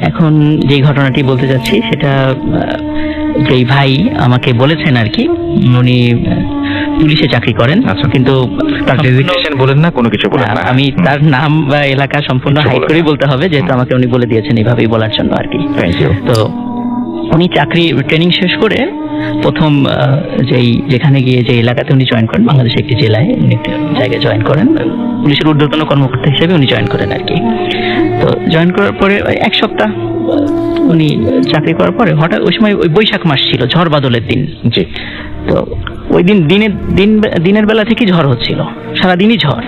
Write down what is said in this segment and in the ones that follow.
এখন যে ঘটনাটি বলতে যাচ্ছি সেটা যেই ভাই আমাকে বলেছেন আর কি, উনি পুলিশে চাকরি করেন। আচ্ছা। কিন্তু তার ডেজিগনেশন বলেন না, কোনো কিছু বলেন না? আমি তার নাম বা এলাকা সম্পূর্ণ হাইড করেই বলতে হবে, যেহেতু আমাকে উনি বলে দিয়েছেন এইভাবেই বলার জন্য আর কি। Thank you. তো উনি চাকরি ট্রেনিং শেষ করে প্রথম যেখানে গিয়ে যে এলাকাতে উনি জয়েন করেন, বাংলাদেশের একটি জেলায় উনি একটা জায়গায় জয়েন করেন, পুলিশের ঊর্ধ্বতন কর্মকর্তা হিসেবে উনি জয়েন করেন আর কি। তো জয়েন করার পরে এক সপ্তাহ উনি চাকরি করার পরে হঠাৎ ওই সময় ওই বৈশাখ মাস ছিল, ঝড় বাদলের দিন। জি। তো ওই দিনের বেলা থেকেই ঝড় হচ্ছিল, সারাদিনই ঝড়,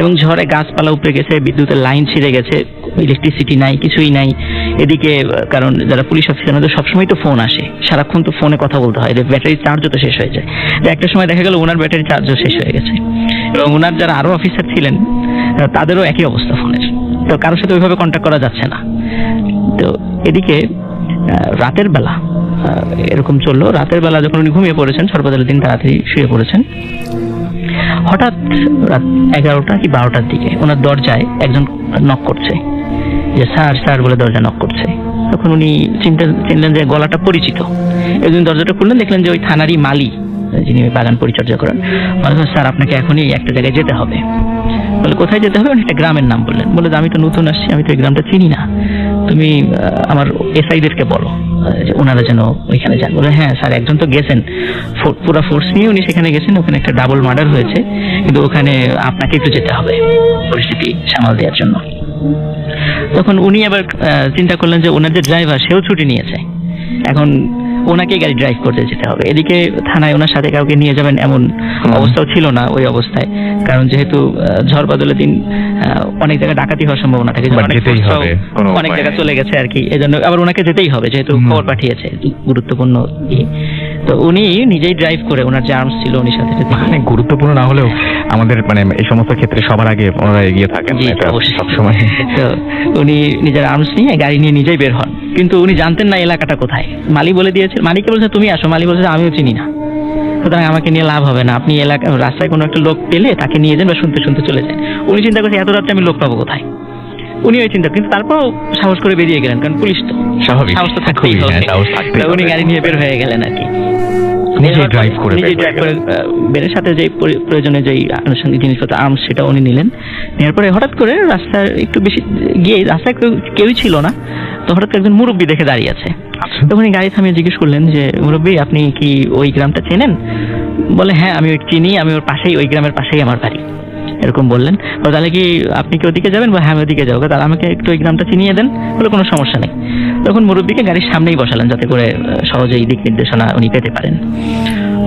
এবং ঝড়ে গাছপালা উপড়ে গেছে, বিদ্যুতের লাইন ছিঁড়ে গেছে, ইলেকট্রিসিটি নাই, কিছুই নাই এদিকে। কারণ যারা পুলিশ অফিসার মধ্যে সবসময় তো ফোন আসে, সারাক্ষণ তো ফোনে কথা বলতে হয়, ব্যাটারি চার্জও তো শেষ হয়ে যায়। তো একটা সময় দেখা গেল ওনার ব্যাটারি চার্জও শেষ হয়ে গেছে, এবং ওনার যারা আরো অফিসার ছিলেন তাদেরও একই অবস্থা ফোনের। তো কারোর সাথে ওইভাবে কন্ট্যাক্ট করা যাচ্ছে না। তো এদিকে রাতের বেলা এরকম চললো। রাতের বেলা যখন উনি ঘুমিয়ে পড়েছেন, সর্বদালের দিন তাড়াতাড়ি শুয়ে পড়েছেন, হঠাৎ রাত 11টা কি 12টার দিকে ওনার দরজায় একজন নক করছে, যে স্যার স্যার বলে দরজা নক করছে। তখন উনি চিনলেন যে গলাটা পরিচিত। একদিন দরজাটা খুললেন, দেখলেন যে ওই থানারই মালি, যিনি বাগান পরিচর্যা করেন। বললেন, স্যার আপনাকে এখনই একটা জায়গায় যেতে হবে। বলে, কোথায় যেতে হবে? একটা গ্রামের নাম বললেন। বলে, আমি তো নতুন আসছি, আমি তো এই গ্রামটা চিনি না, তুমি আমার এসআইদেরকে বলো যে ওনারা যেন ওইখানে যান। বলে, হ্যাঁ স্যার, একজন তো গেছেন, পুরো ফোর্স নিয়ে উনি সেখানে গেছেন, ওখানে একটা ডাবল মার্ডার হয়েছে, কিন্তু ওখানে আপনাকে একটু যেতে হবে পরিস্থিতি সামাল দেওয়ার জন্য। তখন উনি আবার চিন্তা করলেন যে ওনার যে ড্রাইভার, সেও ছুটি নিয়েছে, এখন ওনাকেই গাড়ি ড্রাইভ করতে যেতে হবে। এদিকে থানায় ওনার সাথে কাউকে নিয়ে যাবেন এমন অবস্থাও ছিল না ওই অবস্থায়, কারণ যেহেতু ঝড় বাদলের দিন অনেক জায়গায় ডাকাতি হওয়ার সম্ভাবনা থাকে, অনেক জায়গায় চলে গেছে আর কি। এজন্য আবার ওনাকে যেতেই হবে, যেহেতু খবর পাঠিয়েছে গুরুত্বপূর্ণ। তো উনি নিজেই ড্রাইভ করে, ওনার যে আর্মস ছিল উনি সাথে মানে গুরুত্বপূর্ণ না হলেও আমাদের মানে এই সমস্ত ক্ষেত্রে সবার আগে ওনারা এগিয়ে থাকেন সবসময়। তো উনি নিজের আর্মস নিয়ে গাড়ি নিয়ে নিজেই বের হন, কিন্তু উনি জানতেন না এলাকাটা কোথায়। মালি বলে দিয়েছে, মালিককে বলছে তুমি আসো, মালি বলছে আমিও চিনি না, সুতরাং আমাকে নিয়ে লাভ হবে না, আপনি রাস্তায় কোনো একটা লোক পেলে তাকে নিয়ে যান বা শুনতে শুনতে চলে যান। উনি চিন্তা করছে এত রাত্রে আমি লোক পাবো কোথায়, উনি ওই চিন্তা, কিন্তু তারপরও সাহস করে বেরিয়ে গেলেন, কারণ পুলিশ তো স্বাভাবিক, সাহস তো থাকতেই হবে। উনি গাড়ি নিয়ে বের হয়ে গেলেন আর কি, নিজেই ড্রাইভ করে বেরের সাথে যে প্রয়োজনে যেই আনুষঙ্গিক জিনিসপত্র আর্মস সেটা উনি নিলেন। নেওয়ার পরে হঠাৎ করে রাস্তার একটু বেশি গিয়ে, রাস্তায় কেউই ছিল না, তো হঠাৎ করে একজন মুরব্বী দেখে দাঁড়িয়ে আছে। তখন উনি গাড়ি থামিয়ে জিজ্ঞেস করলেন যে, মুরব্বী আপনি কি ওই গ্রামটা চেনেন? বলে, হ্যাঁ আমি চিনি, আমি ওর পাশেই, ওই গ্রামের পাশেই আমার বাড়ি, এরকম বললেন। তাহলে কি আপনি কি ওদিকে যাবেন? হ্যাঁ আমি ওদিকে যাবো, তাহলে আমাকে একটু ওই গ্রামটা চিনিয়ে দেন। বলে, কোনো সমস্যা নেই। তখন মুরব্বীকে গাড়ির সামনেই বসালেন, যাতে করে সহজেই দিক নির্দেশনা উনি পেতে পারেন।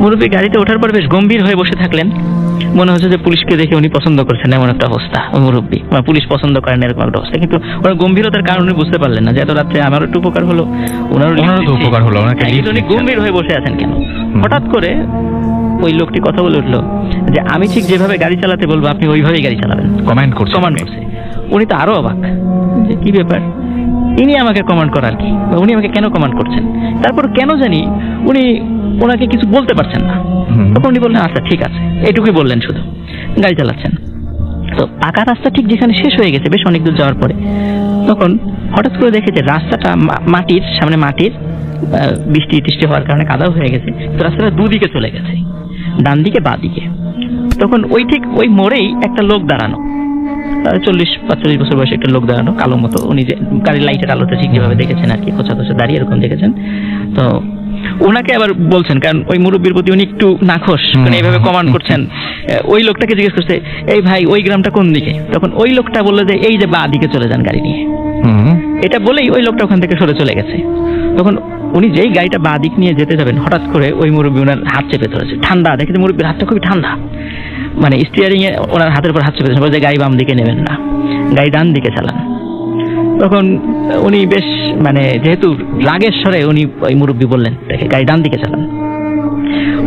মুরব্বী গাড়িতে ওঠার পর বেশ গম্ভীর হয়ে বসে থাকলেন, মনে হচ্ছে যে পুলিশকে দেখে উনি পছন্দ করছেন এমন একটা অবস্থা, মুরব্বী পুলিশ পছন্দ করেন এরকম একটা অবস্থা। কিন্তু ওনার গম্ভীরতার কারণ উনি বুঝতে পারলেন না যে এত রাত্রে আমারও একটু উপকার হলো, ওনারও তো উপকার হলো, উনি গম্ভীর হয়ে বসে আছেন কেন? হঠাৎ করে ওই লোকটি কথা বলে উঠলো যে, আমি ঠিক যেভাবে গাড়ি চালাতে বলবো আপনি ওইভাবেই গাড়ি চালাবেন। কমান্ড করছে। উনি তো আরো অবাক যে কি ব্যাপার, ইনি আমাকে কমান্ড করার কি, উনি আমাকে কেন কমান্ড করছেন? তারপর কেন জানি উনি ওনাকে কিছু বলতে পারছেন না। তখন উনি বললেন, আচ্ছা ঠিক আছে, এইটুকুই বললেন, শুধু গাড়ি চালাচ্ছেন। তো পাকা রাস্তা ঠিক যেখানে শেষ হয়ে গেছে বেশ অনেক দূর যাওয়ার পরে, তখন হঠাৎ করে দেখে যে রাস্তাটা মাটির, সামনে মাটির, বৃষ্টি টিষ্টি হওয়ার কারণে কাদাও হয়ে গেছে, তো রাস্তাটা দুদিকে চলে গেছে, ডান দিকে বা দিকে। তখন ঠিক ওই মোড়েই একটা লোক দাঁড়ানো, 40-45 বছর বয়সে একটা লোক দাঁড়ানো, কালো মতো, উনি যে গাড়ির লাইটের আলোতে ঠিক যেভাবে দেখেছেন আর কি, খোঁচা খোঁচা দাঁড়িয়ে এরকম দেখেছেন। তো ওনাকে আবার বলছেন, কারণ ওই মুরব্বীর প্রতি উনি একটু নাখোশ, এইভাবে কমান্ড করছেন। ওই লোকটাকে জিজ্ঞেস করছে, এই ভাই ওই গ্রামটা কোন দিকে? তখন ওই লোকটা বললো যে এই যে বা দিকে চলে যান গাড়ি নিয়ে। এটা বলেই ওই লোকটা ওখান থেকে সরে চলে গেছে। তখন উনি যেই গাড়িটা বা দিক নিয়ে যেতে যাবেন, হঠাৎ করে ওই মুরব্বী ওনার হাত চেপে ধরেছে। ঠান্ডা দেখেছে মুরব্বীর হাতটা খুবই ঠান্ডা, মানে স্টিয়ারিং এ ওনার হাতের উপর হাত চেপে ধরেছে, বলে গাড়ি বাম দিকে নেবেন না, গাড়ি ডান দিকে চালান। তখন উনি বেশ মানে যেহেতু রাগের স্বরে উনি ওই মুরব্বী বললেন, দেখে গাড়ি ডান দিকে চালান।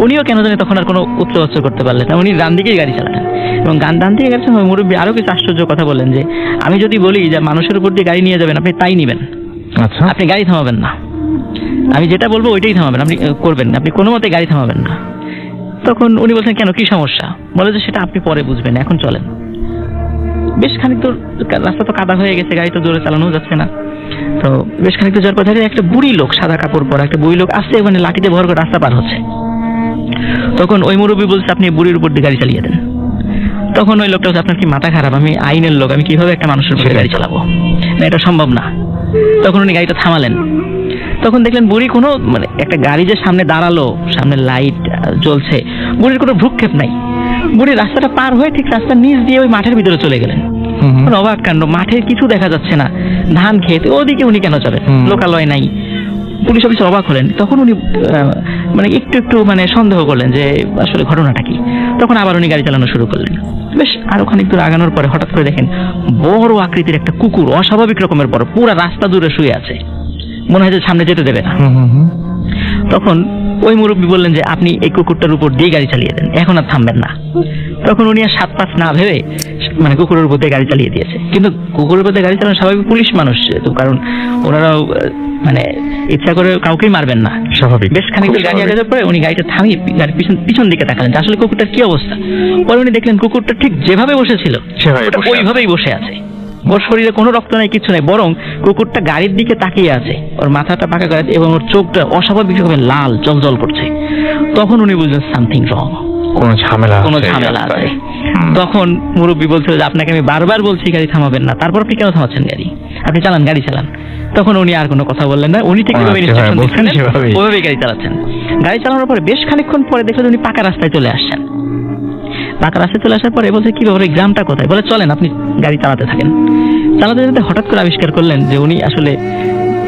উনিও কেন জানি তখন আর কোনো উচ্চ করতে পারলেন না, উনি ডান দিকেই গাড়ি চালালেন। এবং ডান দিকে গাড়ি চালান, মুরব্বী আরো কিছু আশ্চর্য কথা বললেন যে, আমি যদি বলি যে মানুষের উপর দিয়ে গাড়ি নিয়ে যাবেন, আপনি তাই নিবেন, আচ্ছা আপনি গাড়ি থামাবেন না, আমি যেটা বলবো ওইটাই থামাবেন, আপনি করবেন, আপনি কোনো মতে গাড়ি থামাবেন না। তখন উনি বলছেন, কেন, কি সমস্যা? বলে যে সেটা আপনি পরে বুঝবেন, এখন চলেন। বেশ খানিক তো রাস্তা তো কাদা হয়ে গেছে, গাড়ি তো জোরে চালানো যাচ্ছে না। তো বেশ খানিকটা যাওয়ার পর দেখে একটা বুড়ি লোক, সাদা কাপড় পরা একটা বুড়ি লোক আসছে, ওখানে লাঠিতে ভর করে রাস্তা পার হচ্ছে। তখন ওই মুরব্বী বলছে, আপনি বুড়ির উপর দিয়ে গাড়ি চালিয়ে দেন। তখন ওই লোকটা বলছে, আপনার কি মাথা খারাপ? আমি আইনের লোক, আমি কিভাবে একটা মানুষের উপরে গাড়ি চালাবো? না, এটা সম্ভব না। তখন উনি গাড়িটা থামালেন। তখন দেখলেন বুড়ি কোনো মানে একটা গাড়ি যে সামনে দাঁড়ালো, সামনে লাইট জ্বলছে, বুড়ির কোনো ভ্রুক্ষেপ নাই। বুড়ি রাস্তাটা পার হয়ে ঠিক রাস্তার নিচ দিয়ে ওই মাঠের ভিতরে চলে গেলেন। অবাক কাণ্ড, মাঠে কিছু দেখা যাচ্ছে না, ধান খেতে, ওদিকে উনি কেন যাবেন? লোকালয় নাই। পুলিশ অফিসার অবাক হলেন। তখন উনি মানে একটু মানে সন্দেহ করলেন যে আসলে ঘটনাটা কি। তখন আবার উনি গাড়ি চালানো শুরু করলেন। বেশ আরো খানিক দূর আগানোর পরে হঠাৎ করে দেখেন বড় আকৃতির একটা কুকুর, অস্বাভাবিক রকমের বড়, পুরা রাস্তা জুড়ে শুয়ে আছে, মনে হয় যে সামনে যেতে দেবে না। তখন ওই মুরব্বী বললেন যে আপনি এই কুকুরটার উপর দিয়ে গাড়ি চালিয়ে দেন, এখন আর থামবেন না। তখন উনি আর 7-5 না ভেবে মানে কুকুরের উপর দিয়ে গাড়ি চালিয়ে দিয়েছে। কিন্তু কুকুরের উপর দিয়ে গাড়ি চালানো স্বাভাবিক, পুলিশ মানুষ তো, কারণ ওনারাও মানে ইচ্ছা করে কাউকেই মারবেন না, স্বাভাবিক। বেশ খানিকটা গাড়ি আগে যাওয়ার পরে উনি গাড়িটা থামিয়ে গাড়ির পিছন দিকে তাকালেন যে আসলে কুকুরটার কি অবস্থা। পরে উনি দেখলেন কুকুরটা ঠিক যেভাবে বসেছিল ওইভাবেই বসে আছে। ওর শরীরে কোনো রক্ত নাই, কিছু নেই, বরং কুকুরটা গাড়ির দিকে তাকিয়ে আছে, ওর মাথাটা পাকা করে এবং ওর চোখটা অস্বাভাবিকভাবে লাল জল করছে। তখন উনি বুঝলেন সামথিং রং, কোনো ঝামেলা আছে। তখন মুরব্বী বলছিল যে আপনাকে আমি বারবার বলছি গাড়ি থামাবেন না, তারপর আপনি কেন থামাচ্ছেন গাড়ি? আপনি চালান, গাড়ি চালান। তখন উনি আর কোনো কথা বললেন না, উনি ঠিক ওইভাবেই গাড়ি চালাচ্ছেন। গাড়ি চালানোর পরে বেশ খানিকক্ষণ পরে দেখলেন উনি পাকা রাস্তায় চলে আসছেন। পাকা রাস্তায় চলে আসার পরে বলছে, কি ব্যাপার, গ্রামটা কোথায়? বলে চলেন, আপনি গাড়ি চালাতে থাকেন। চালাতে চালাতে হঠাৎ করে আবিষ্কার করলেন যে উনি আসলে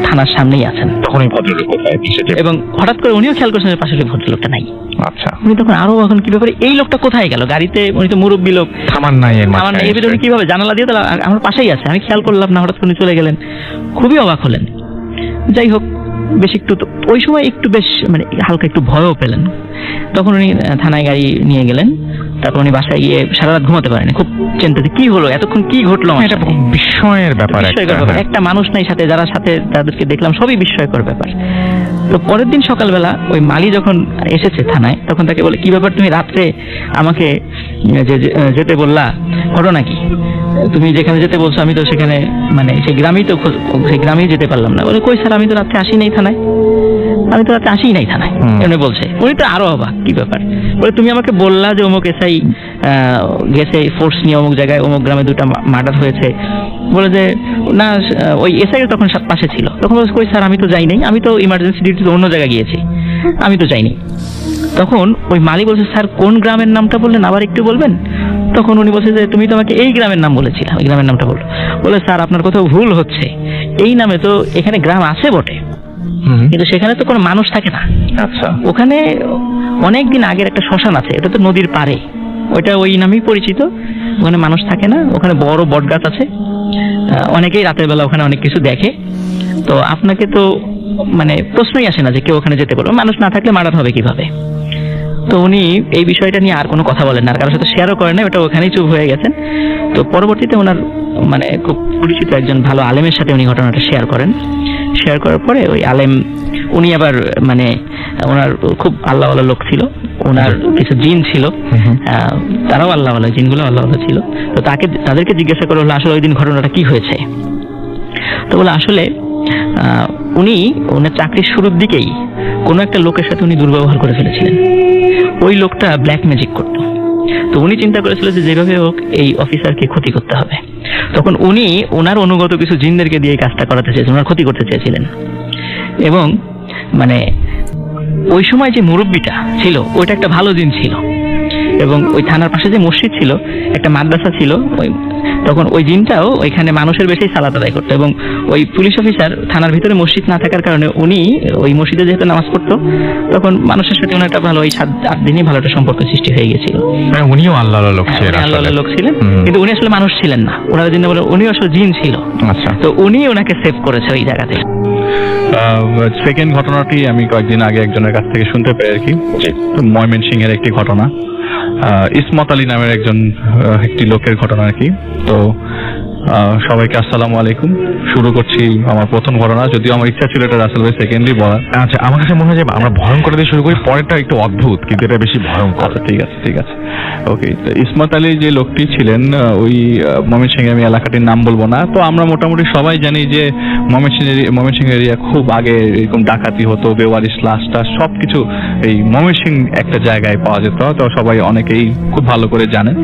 থানার সামনেই আছেন। তখনই ভদ্রলোক কোথায়? এবং হঠাৎ করে উনিও খেয়াল করছেন পাশে ভদ্রলোকটা নাই। আচ্ছা। উনি তখন আরো এখন কি ব্যাপারে, এই লোকটা কোথায় গেল? গাড়িতে উনি তো মুরব্বী লোক, থামান নাই, এই ভিতরে কিভাবে? জানালা দিয়ে তো আমার পাশেই আছে, আমি খেয়াল করলাম না, হঠাৎ করে চলে গেলেন। খুবই অবাক হলেন। যাই হোক, বেশ একটু ওই সময় একটু বেশ মানে হালকা একটু ভয়ও পেলেন। তখন উনি থানায় গাড়ি নিয়ে গেলেন। তারপর উনি বাসায় গিয়ে সারা রাত ঘুমাতে পারেনি, খুব চিন্তিত, কি হলো, এতক্ষণ কি ঘটলো। এটা বিস্ময়ের ব্যাপার, একটা মানুষ নাই সাথে, যারা সাথে তাদেরকে দেখলাম সবই বিস্ময়কর ব্যাপার। তো পরের দিন সকালবেলা ওই মালি যখন এসেছে থানায়, তখন তাকে বলে, কি ব্যাপার, তুমি রাত্রে আমাকে যেতে বললা, ঘটনা কি? তুমি যেখানে যেতে বলছো আমি তো সেখানে মানে সেই গ্রামেই যেতে পারলাম না। বলে, কই স্যার, আমি তো রাত্রে আসি নাই থানায়, এমনি বলছে। উনি তো আরো অবাক, কি ব্যাপার? বলে, তুমি আমাকে বললা যে অমুক এসআই গেছে ফোর্স নিয়ে অমুক জায়গায়, অমুক গ্রামে 2টা মার্ডার হয়েছে। বলে যে না, ওই এসআই তখন পাশে ছিল। তখন বলছে, কই স্যার, আমি তো যাই নাই, আমি তো ইমার্জেন্সি ডিউটিতে অন্য জায়গায় গিয়েছি, আমি তো যাইনি। তখন ওই মালি বলছে, স্যার কোন গ্রামের নামটা বললেন, আবার একটু বলবেন? তখন উনি বলছে যে তুমি তো আমাকে এই গ্রামের নাম বলেছিলে, ওই গ্রামের নামটা বলো। বলে, স্যার আপনার কোথাও ভুল হচ্ছে, এই নামে তো এখানে গ্রাম আছে বটে, কিন্তু সেখানে তো কোনো মানুষ থাকে না। আচ্ছা। ওখানে অনেকদিন আগের একটা শ্মশান আছে, এটা তো নদীর পাড়ে, ওইটা ওই নামেই পরিচিত। ওখানে মানুষ থাকে না, ওখানে বড় বট গাছ আছে, অনেকেই রাতের বেলা ওখানে অনেক কিছু দেখে। তো আপনাকে তো মানে প্রশ্নই আসে না যে কেউ ওখানে যেতে পারবে, মানুষ না থাকলে মার্ডার হবে কিভাবে। তো উনি এই বিষয়টা নিয়ে আর কোনো কথা বলেন না, আর কারোর সাথে শেয়ারও করেন না, ওটা ওখানেই চুপ হয়ে গেছেন। তো পরবর্তীতে ওনার মানে খুব পরিচিত একজন ভালো আলেমের সাথে উনি ঘটনাটা শেয়ার করেন। শেয়ার করার পরে ওই আলেম, উনি আবার মানে ওনার খুব আল্লাহওয়ালা লোক ছিল, ওনার কিছু জিন ছিল, তারাও আল্লাহওয়ালা, জিনগুলো আল্লাহওয়ালা ছিল। তো তাদেরকে জিজ্ঞাসা করা হলো আসলে ওই দিন ঘটনাটা কি হয়েছে। তো বলে, আসলে উনি ওনার চাকরির শুরুর দিকেই কোনো একটা লোকের সাথে উনি দুর্ব্যবহার করে ফেলেছিলেন। ওই লোকটা ব্ল্যাক ম্যাজিক করতো। তো উনি চিন্তা করেছিল যে যেভাবে হোক এই অফিসারকে ক্ষতি করতে হবে। তখন উনি ওনার অনুগত কিছু জিনদেরকে দিয়ে কাজটা করাতে চেয়েছিলেন, ওনার ক্ষতি করতে চেয়েছিলেন। এবং মানে ওই সময় যে মুরব্বীটা ছিল ওইটা একটা ভালো জিন ছিল, এবং ওই থানার পাশে যে মসজিদ ছিল, একটা মাদ্রাসা ছিল, তখন ওই জিনটাও ওইখানে মানুষের বেশি সালাত আদায় করতো। এবং ওই পুলিশ অফিসার থানার ভিতরে মসজিদ না থাকার কারণে উনি ওই মসজিদে যেহেতু নামাজ পড়তো, তখন মানুষের সাথে ওনার একটা ভালো, ওই 7-8 দিনই ভালো একটা সম্পর্ক সৃষ্টি হয়ে গেছিল। উনিও আল্লাহর লোক ছিলেন, আল্লাহর লোক ছিলেন, কিন্তু উনি আসলে মানুষ ছিলেন না। ওনারা জিন বলে, উনি আসলে জিন ছিল। আচ্ছা। তো উনি ওনাকে সেভ করেছে ওই জায়গাতে। সেকেন্ড ঘটনাটি আমি কয়েকদিন আগে একজনের কাছ থেকে শুনতে পাই আর কি, ময়মনসিংহের একটি ঘটনা। ইসমত আলী নামের একটি লোকের ঘটনা আর কি। তো সবাইকে আসসালামু আলাইকুম। শুরু করছি আমার প্রথম ঘটনা, যদিও আমার ইচ্ছা ছিল এটা রাসেল ভাই সেকেন্ডলি বলার। আচ্ছা, আমার কাছে মনে হয় যে আমরা ভয়ঙ্কর দিয়ে শুরু করি, পরেরটা একটু অদ্ভুত কিন্তু এটা বেশি ভয়ঙ্কর। আচ্ছা ঠিক আছে ওকে। ইসমাত আলী যে লোকটি ছিলেন, ওই ময়মনসিংহ, আমি এলাকাটির নাম বলবো না, তো আমরা মোটামুটি সবাই জানি যে ময়মনসিংহ এরিয়া খুব আগে এরকম ডাকাতি হতো, বেওয়ারিশ লাশটা সবকিছু এই ময়মনসিংহ একটা জায়গায় পাওয়া যেত, তো সবাই অনেকেই খুব ভালো করে জানেন।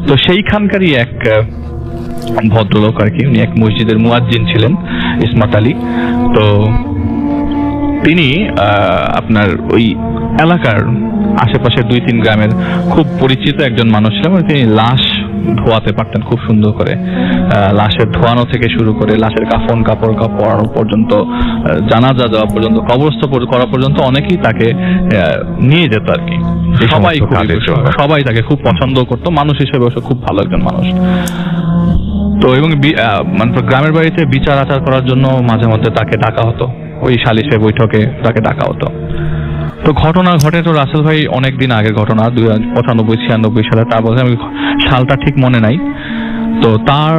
তো সেইখানকারই এক ভদ্রলোক আর কি, উনি এক মসজিদের মুয়াজ্জিন ছিলেন, ইসমাত আলী। তো তিনি আপনার ওই এলাকার আশেপাশের 2-3 গ্রামের খুব পরিচিত একজন মানুষ ছিলেন। তিনি লাশ ধোয়াতে পারতেন খুব সুন্দর করে, লাশের ধোয়ানো থেকে শুরু করে লাশের কাফন কাপড় পরানো পর্যন্ত, জানাজা দেওয়া পর্যন্ত, কবরস্থ করা পর্যন্ত অনেকেই তাকে নিয়ে যেত আর কি। সবাই তাকে খুব পছন্দ করতো, মানুষ হিসেবে খুব ভালো একজন মানুষ। তো এবং মানে গ্রামের বাড়িতে বিচার আচার করার জন্য মাঝে মধ্যে তাকে ডাকা হতো, ওই সালিশে বৈঠকে তাকে ডাকা হতো। তো ঘটনা ঘটে তো রাসেল ভাই অনেকদিন আগের ঘটনা, 95-96 সালে, তার বলতে আমি সালটা ঠিক মনে নাই। তো তার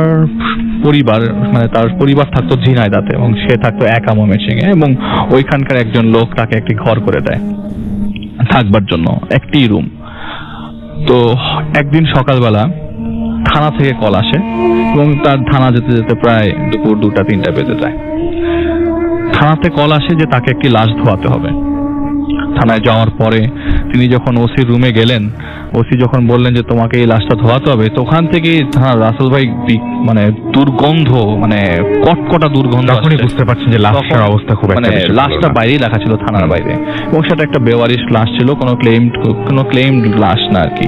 পরিবার থাকতো ঝিনাইদহতে এবং সে থাকতো একা ময়মনসিংহে, এবং ওইখানকার একজন লোক তাকে একটি ঘর করে দেয় থাকবার জন্য, একটি রুম। তো একদিন সকালবেলা থানা থেকে কল আসে এবং তার থানা যেতে যেতে প্রায় দুপুর 2টা-3টা বেজে যায়। থানাতে কল আসে যে তাকে একটি লাশ ধোয়াতে হবে। থানায় যাওয়ার পরে তিনি যখন ওসির রুমে গেলেন, ওসি যখন বললেন যে তোমাকে এই লাশটা ধোয়াতে হবে, তো ওখান থেকে রাসেল ভাই মানে দুর্গন্ধ, মানে কটকটা দুর্গন্ধ, তখনই বুঝতে পারছেন যে লাশটার অবস্থা খুব একটা, মানে লাশটা বাইরেই রাখা ছিল থানার বাইরে, এবং সেটা একটা বেওয়ারিশ লাশ ছিল, কোনো ক্লেইমড লাশ না আর কি।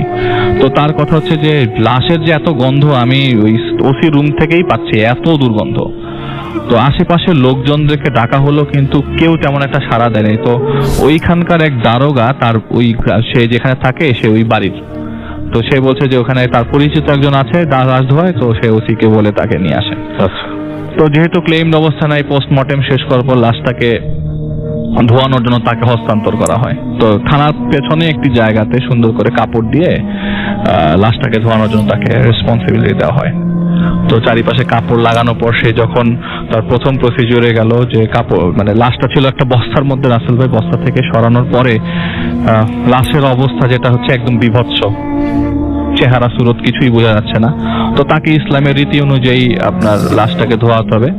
তো তার কথা হচ্ছে যে লাশের যে এত গন্ধ আমি ওই ওসি রুম থেকেই পাচ্ছি, এত দুর্গন্ধ। তো আশেপাশের লোকজনদেরকে ডাকা হলো, কিন্তু কেউ তেমন একটা সাড়া দেয়নি। তো ওইখানকার এক দারোগা, তার ওই সে যেখানে থাকে সে ওই বাড়ির, তো সে বলছে যে ওখানে তার পরিচিত একজন আছে লাশ ধোয়ায়, তো সে ওসিকে বলে তাকে নিয়ে আসে। তো যেহেতু ক্লেইমড অবস্থা নাই, পোস্টমর্টেম শেষ করার পর লাশটাকে ধোয়ানোর জন্য তাকে হস্তান্তর করা হয়। তো থানার পেছনে একটি জায়গাতে সুন্দর করে কাপড় দিয়ে লাশটাকে ধোয়ানোর জন্য তাকে রেসপন্সিবিলিটি দেওয়া হয়। তো চারিপাশে কাপড় লাগানোর পর সে যখন তার প্রথম প্রসিডিউরে গেল, যে কাপড় মানে লাশটা ছিল একটা বস্তার মধ্যে, রাসেল ভাই বস্তা থেকে সরানোর পরে লাশের অবস্থা যেটা হচ্ছে একদম বিভৎস, চেহারা সুরত কিছুই বোঝা যাচ্ছে না। তো তাকে ইসলামের রীতি অনুযায়ী আপনার লাশটাকে ধোয়াতে হবে,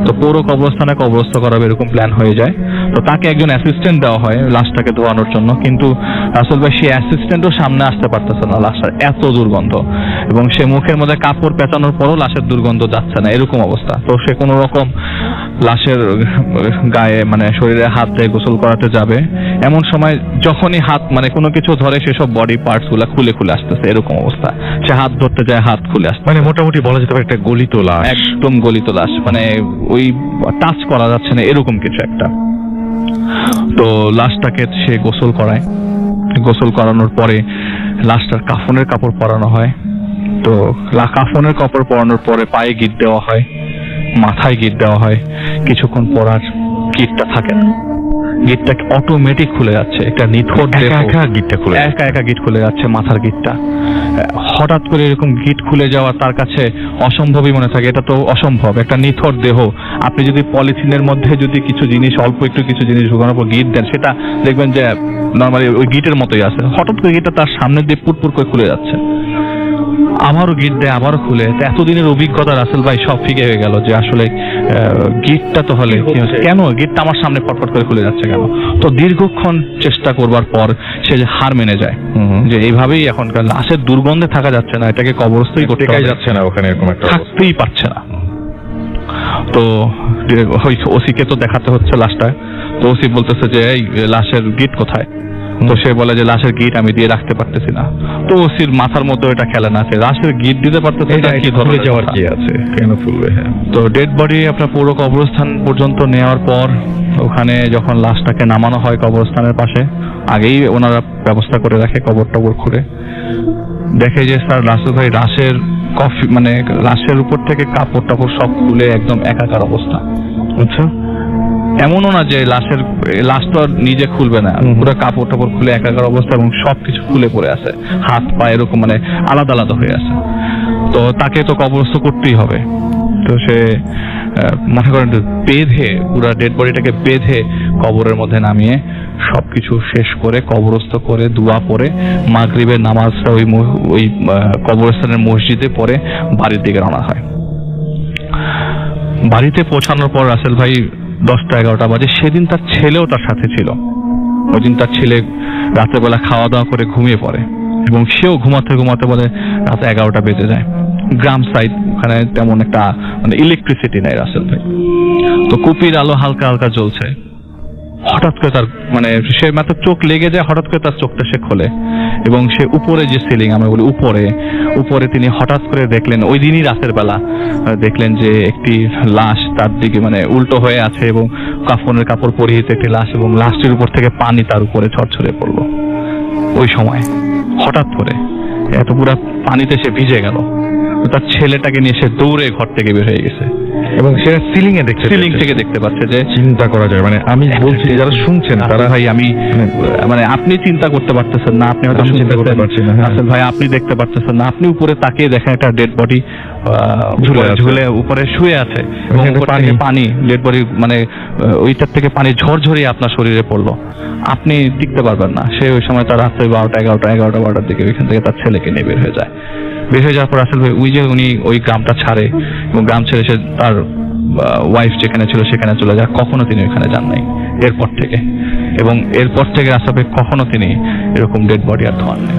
তো পৌর কবরস্থানে কবরস্থ করাবে এরকম প্ল্যান হয়ে যায়। তো তাকে একজন অ্যাসিস্ট্যান্ট দেওয়া হয় লাশটাকে ধোয়ানোর জন্য, কিন্তু রাসেল ভাই সেই অ্যাসিস্ট্যান্টও সামনে আসতে পারতেছে না, লাশটার এত দুর্গন্ধ, এবং সে মুখের মধ্যে কাপড় পেঁচানোর পরও লাশের দুর্গন্ধ যাচ্ছে না, এরকম অবস্থা। তো সে কোনো রকম লাশের গায়ে মানে শরীরে হাত দিয়ে গোসল করাতে যাবে, এমন সময় যখনই হাত মানে কোনো কিছু ধরে সেসব বডি পার্টস গুলা খুলে আসতেছে, এরকম অবস্থা। সে হাত ধরতে যায়, হাত খুলে আসছে, মানে মোটামুটি বলা যেতে পারে একটা গলিত লাশ, একদম গলিত লাশ, মানে ওই টাচ করা যাচ্ছে না এরকম কিছু একটা। তো লাশটাকে সে গোসল করায়, গোসল করানোর পরে লাশটার কাফনের কাপড় পরানো হয়। তো কাফনের কাপড় পরানোর পরে পায়ে গিট দেওয়া হয়, মাথায় গিট দেওয়া হয়। কিছুক্ষণ পর আর গিটটা থাকে না, গিটটা অটোমেটিক খুলে যাচ্ছে, একটা নিথর একা গিট খুলে যাচ্ছে, মাথার গিটটা। হঠাৎ করে এরকম গিট খুলে যাওয়া তার কাছে অসম্ভবই মনে থাকে, এটা তো অসম্ভব, একটা নিথর দেহ আপনি যদি পলিথিনের মধ্যে যদি কিছু জিনিস অল্প একটু কিছু জিনিস ঢুকানোর পর গিট দেন, সেটা দেখবেন যে নর্মালি ওই গিটের মতোই আছে। হঠাৎ করে গিটটা তার সামনে দিয়ে পুরপুর করে খুলে যাচ্ছে, আমারও গিট দেয়, আবারও খুলে। এতদিনের অভিজ্ঞতা রাসেল ভাই সব ফিকে হয়ে গেল যে আসলে গিটটা তো হলে কেন গিটটা আমার সামনে ফটফট করে খুলে যাচ্ছে কেন। তো দীর্ঘক্ষণ চেষ্টা করবার পর সে যে হার মেনে যায় যে এইভাবেই এখনকার লাশের দুর্গন্ধে থাকা যাচ্ছে না, এটাকে কবরস্থই করতে যাচ্ছে না, ওখানে এরকম একটা থাকতেই পারছে না। তো ওই ওসিকে তো দেখাতে হচ্ছে লাশটা, তো ওসি বলতেছে যে এই লাশের গিট কোথায়? তো সে বলে যে লাশের গিট আমি দিয়ে রাখতে পারতেছি না। তো ওসির মাথার মধ্যে এটা খেলে না, লাশের গিট দিতে পারতেছে না, কি ধরে যাওয়ার কি আছে, কেন ফুলবে? হ্যাঁ। তো ডেড বডি আপনার পৌর কবরস্থান পর্যন্ত নেওয়ার পর ওখানে যখন লাশটাকে নামানো হয় কবরস্থানের পাশে, আগেই ওনারা ব্যবস্থা করে রাখে কবর টবর খুঁড়ে, দেখে যে স্যার রাসেল ভাই লাশের মানে লাশের উপর থেকে কাপড় টাপড় সব খুলে একদম একাকার অবস্থা। আচ্ছা, এমনও না যে লাশ তো আর নিজে খুলবে না, পুরো কাপড় টাপড় খুলে একাকার অবস্থা এবং সবকিছু খুলে পড়ে আছে, হাত পা এরকম মানে আলাদা আলাদা হয়ে আছে। তো তাকে তো কবরস্থ করতেই হবে, তো সে মনে করেন বেঁধে পুরো ডেড বডিটাকে বেঁধে কবরের মধ্যে নামিয়ে সবকিছু শেষ করে কবরস্থ করে দোয়া পড়ে মাগরিবের নামাজটা ওই কবরস্থানের মসজিদে পড়ে বাড়ির দিকে রওনা হয়। বাড়িতে পৌঁছানোর পর রাসেল ভাই 10টা-11টা বাজে। সেদিন তার ছেলেও তার সাথে ছিল। ওই দিন তার ছেলে রাতের বেলা খাওয়া দাওয়া করে ঘুমিয়ে পড়ে এবং সেও ঘুমাতে ঘুমাতে বলে রাত 11টা বেজে যায়। গ্রাম সাইড, ওখানে তেমন একটা মানে ইলেকট্রিসিটি নাই রাসেল ভাই। তো কুপির আলো হালকা হালকা জ্বলছে। হঠাৎ করে তার মানে সে মাত্র চোখ লেগে যায়, হঠাৎ করে তার চোখটা সে খোলে এবং সে উপরে যে সিলিং, আমরা বলি উপরে তিনি হঠাৎ করে দেখলেন, ওই দিনই রাতের বেলা দেখলেন যে একটি লাশ তার দিকে মানে উল্টো হয়ে আছে এবং কাফনের কাপড় পরিহিত একটি লাশ, এবং লাশটির উপর থেকে পানি তার উপরে ঝরঝরে পড়লো। ওই সময় হঠাৎ করে এত পুরা পানিতে সে ভিজে গেল। তার ছেলেটাকে নিয়ে সে দৌড়ে ঘর থেকে বের হয়ে গেছে এবং সেটা সিলিং এ দেখছে, সিলিং থেকে দেখতে পাচ্ছে। যে চিন্তা করা যায়, মানে আমি বলছি যারা শুনছেন তারা ভাই আমি মানে আপনি চিন্তা করতে পারতেছেন না, আপনি হয়তো আমি চিন্তা করতে শুনতেছেন, পারছি না, হ্যাঁ। আসলে ভাই আপনি দেখতে পারতেছেন না, আপনি উপরে তাকিয়ে দেখেন একটা ডেড বডি ঝুলে উপরে শুয়ে আছে এবং ওখানে উপর থেকে পানি, ডেড বডি মানে ওইটার থেকে পানি ঝরঝরে আপনার শরীরে পড়লো, আপনি টিকতে পারবেন না। সে ওই সময় তার রাত্রে 12টার দিকে ওইখান থেকে তার ছেলেকে নিয়ে বের হয়ে যায়। বের হয়ে যাওয়ার পর আসলে ভাই ওই যে উনি ওই গ্রামটা ছাড়ে এবং গ্রাম ছেড়ে সে তার ওয়াইফ যেখানে ছিল সেখানে চলে যায়। কখনো তিনি ওখানে যান নাই এরপর থেকে, এবং এরপর থেকে আসলে কখনো তিনি এরকম ডেড বডি আর ধোয়ান নেই।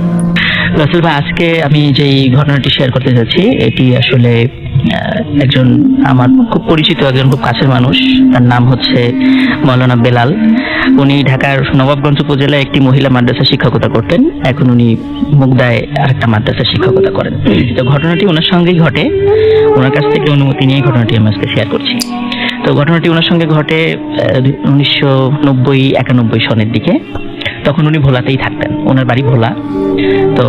রাসেল ভাই, আজকে আমি যেই ঘটনাটি শেয়ার করতে যাচ্ছি এটি আসলে একজন আমার খুব পরিচিত একজন খুব কাছের মানুষ, তার নাম হচ্ছে মৌলানা বেলাল। উনি ঢাকার নবাবগঞ্জ উপজেলায় একটি মহিলা মাদ্রাসা শিক্ষকতা করতেন, এখন উনি মুগদায় আরেকটা মাদ্রাসা শিক্ষকতা করেন। তো ঘটনাটি ওনার সঙ্গেই ঘটে, ওনার কাছ থেকে অনুমতি নিয়ে ঘটনাটি আমি আজকে শেয়ার করছি। তো ঘটনাটি ওনার সঙ্গে ঘটে 1990-91 সনের দিকে। তখন উনি ভোলাতেই থাকতেন, ওনার বাড়ি ভোলা। তো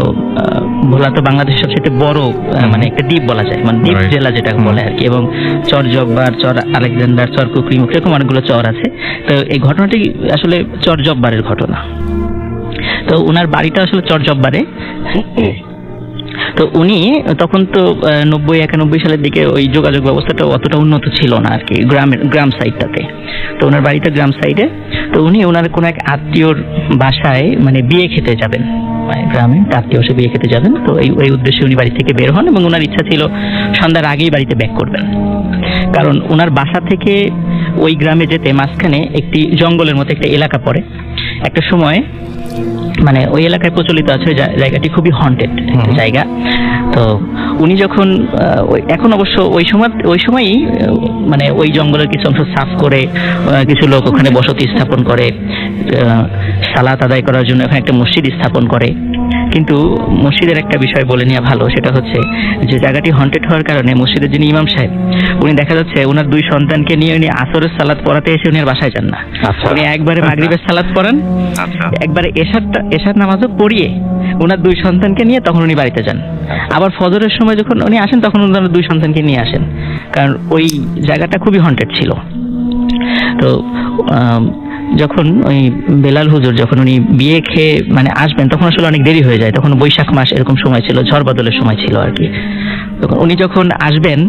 ভোলা তো বাংলাদেশের সবচেয়ে বড় মানে একটা দ্বীপ বলা যায়, মানে দ্বীপ জেলা যেটা বলে আর কি, এবং চর জব্বার, চর আলেকজান্ডার, চর কুকরিমুখ এরকম অনেকগুলো চর আছে। তো এই ঘটনাটি আসলে চর জব্বারের ঘটনা। তো ওনার বাড়িটা আসলে চর জব্বারে। তো উনি তখন তো 90-91 সালের দিকে ওই যোগাযোগ ব্যবস্থাটা অতটা উন্নত ছিল না আর কি গ্রাম সাইডটাতে। তো ওনার বাড়িটা গ্রাম সাইডে। তো উনি ওনার কোনো এক আত্মীয়র বাসায় মানে বিয়ে খেতে যাবেন, গ্রামে আত্মীয় সে বিয়ে খেতে যাবেন। তো এই উদ্দেশ্যে উনি বাড়ি থেকে বের হন এবং ওনার ইচ্ছা ছিল সন্ধ্যার আগেই বাড়িতে ব্যাক করবেন, কারণ ওনার বাসা থেকে ওই গ্রামে যেতে মাঝখানে একটি জঙ্গলের মতো একটা এলাকা পড়ে। একটা সময় মানে ওই এলাকায় প্রচলিত আছে জায়গাটি খুবই হন্টেড একটা জায়গা। তো উনি যখন এখন অবশ্য ওই সময়ই মানে ওই জঙ্গলের কিছু অংশ সাফ করে কিছু লোক ওখানে বসতি স্থাপন করে, সালাত আদায় করার জন্য ওখানে একটা মসজিদ স্থাপন করে। কিন্তু মসজিদের একটা বিষয় বলে নেওয়া ভালো, সেটা হচ্ছে যে জায়গাটি হন্টেড হওয়ার কারণে মসজিদের যিনি ইমাম সাহেব, উনি দেখা যাচ্ছে ওনার 2 সন্তানকে নিয়ে উনি আসরের সালাত পড়াতে এসে উনি আর বাসায় যান না। উনি একবারে মাগরিবের সালাত পড়ান, একবারে এশার নামাজও পড়িয়ে ওনার 2 সন্তানকে নিয়ে তখন উনি বাড়িতে যান। আবার ফজরের সময় যখন উনি আসেন তখন ওনার 2 সন্তানকে নিয়ে আসেন, কারণ ওই জায়গাটা খুবই হন্টেড ছিল। তো যখন ওই বেলাল হুজুর যখন উনি বিয়ে খেয়ে মানে আসবেন তখন আসলে অনেক দেরি হয়ে যায়, তখন বৈশাখ মাস এরকম সময় ছিল, ঝড় বাদলের সময় ছিল আর কি। তখন উনি যখন আসবেন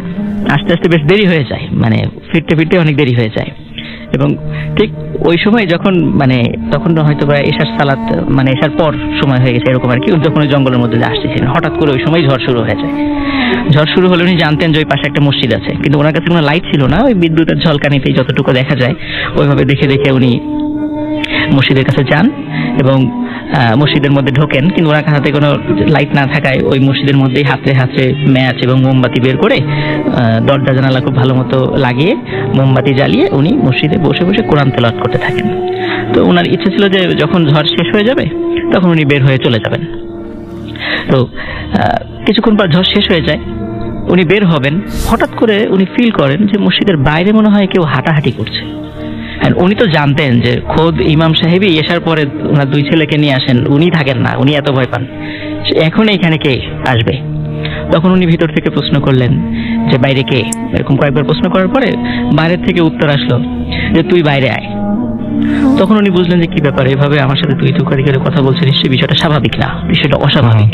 আস্তে আস্তে বেশ দেরি হয়ে যায়, মানে ফিরতে অনেক দেরি হয়ে যায়। এবং ঠিক ওই সময় যখন মানে তখন হয়তো বা এশার সালাত মানে এশার পর সময় হয়ে গেছে এরকম আর কি, যখন ওই জঙ্গলের মধ্যে আসতেছিলেন হঠাৎ করে ওই সময় ঝড় শুরু হয়ে যায়। ঝড় শুরু হলে উনি জানতেন যে ওই পাশে একটা মসজিদ আছে, কিন্তু ওনার কাছে কোনো লাইট ছিল না, ওই বিদ্যুতের ঝলকানিতেই যতটুকু দেখা যায় ওইভাবে দেখে উনি মসজিদের কাছে যান এবং মসজিদের মধ্যে ঢোকেন। কিন্তু ওনার হাতে কোনো লাইট না থাকায় ওই মসজিদের মধ্যেই হাতে ম্যাচ এবং মোমবাতি বের করে দরজা জানালা খুব ভালো মতো লাগিয়ে মোমবাতি জ্বালিয়ে উনি মসজিদে বসে কোরআন তেলাওয়াত করতে থাকেন। তো ওনার ইচ্ছা ছিল যে যখন ঝড় শেষ হয়ে যাবে তখন উনি বের হয়ে চলে যাবেন। তো কিছুক্ষণ পর ঝড় শেষ হয়ে যায়, উনি বের হবেন, হঠাৎ করে উনি ফিল করেন যে মসজিদের বাইরে মনে হয় কেউ হাঁটাহাঁটি করছে। উনি তো জানতেন যে খোদ ইমাম সাহেবই এসার পরে ওনার 2 ছেলেকে নিয়ে আসেন, উনি থাকেন না, উনি এত ভয় পান, এখন এইখানে কে আসবে। তখন উনি ভিতর থেকে প্রশ্ন করলেন যে বাইরে কে, এরকম কয়েকবার প্রশ্ন করার পরে বাইরের থেকে উত্তর আসলো যে তুই বাইরে আয়। তখন উনি বুঝলেন যে কি ব্যাপার, এভাবে আমার সাথে তুই করে কথা বলছে, নিশ্চয়ই বিষয়টা স্বাভাবিক না, বিষয়টা অস্বাভাবিক।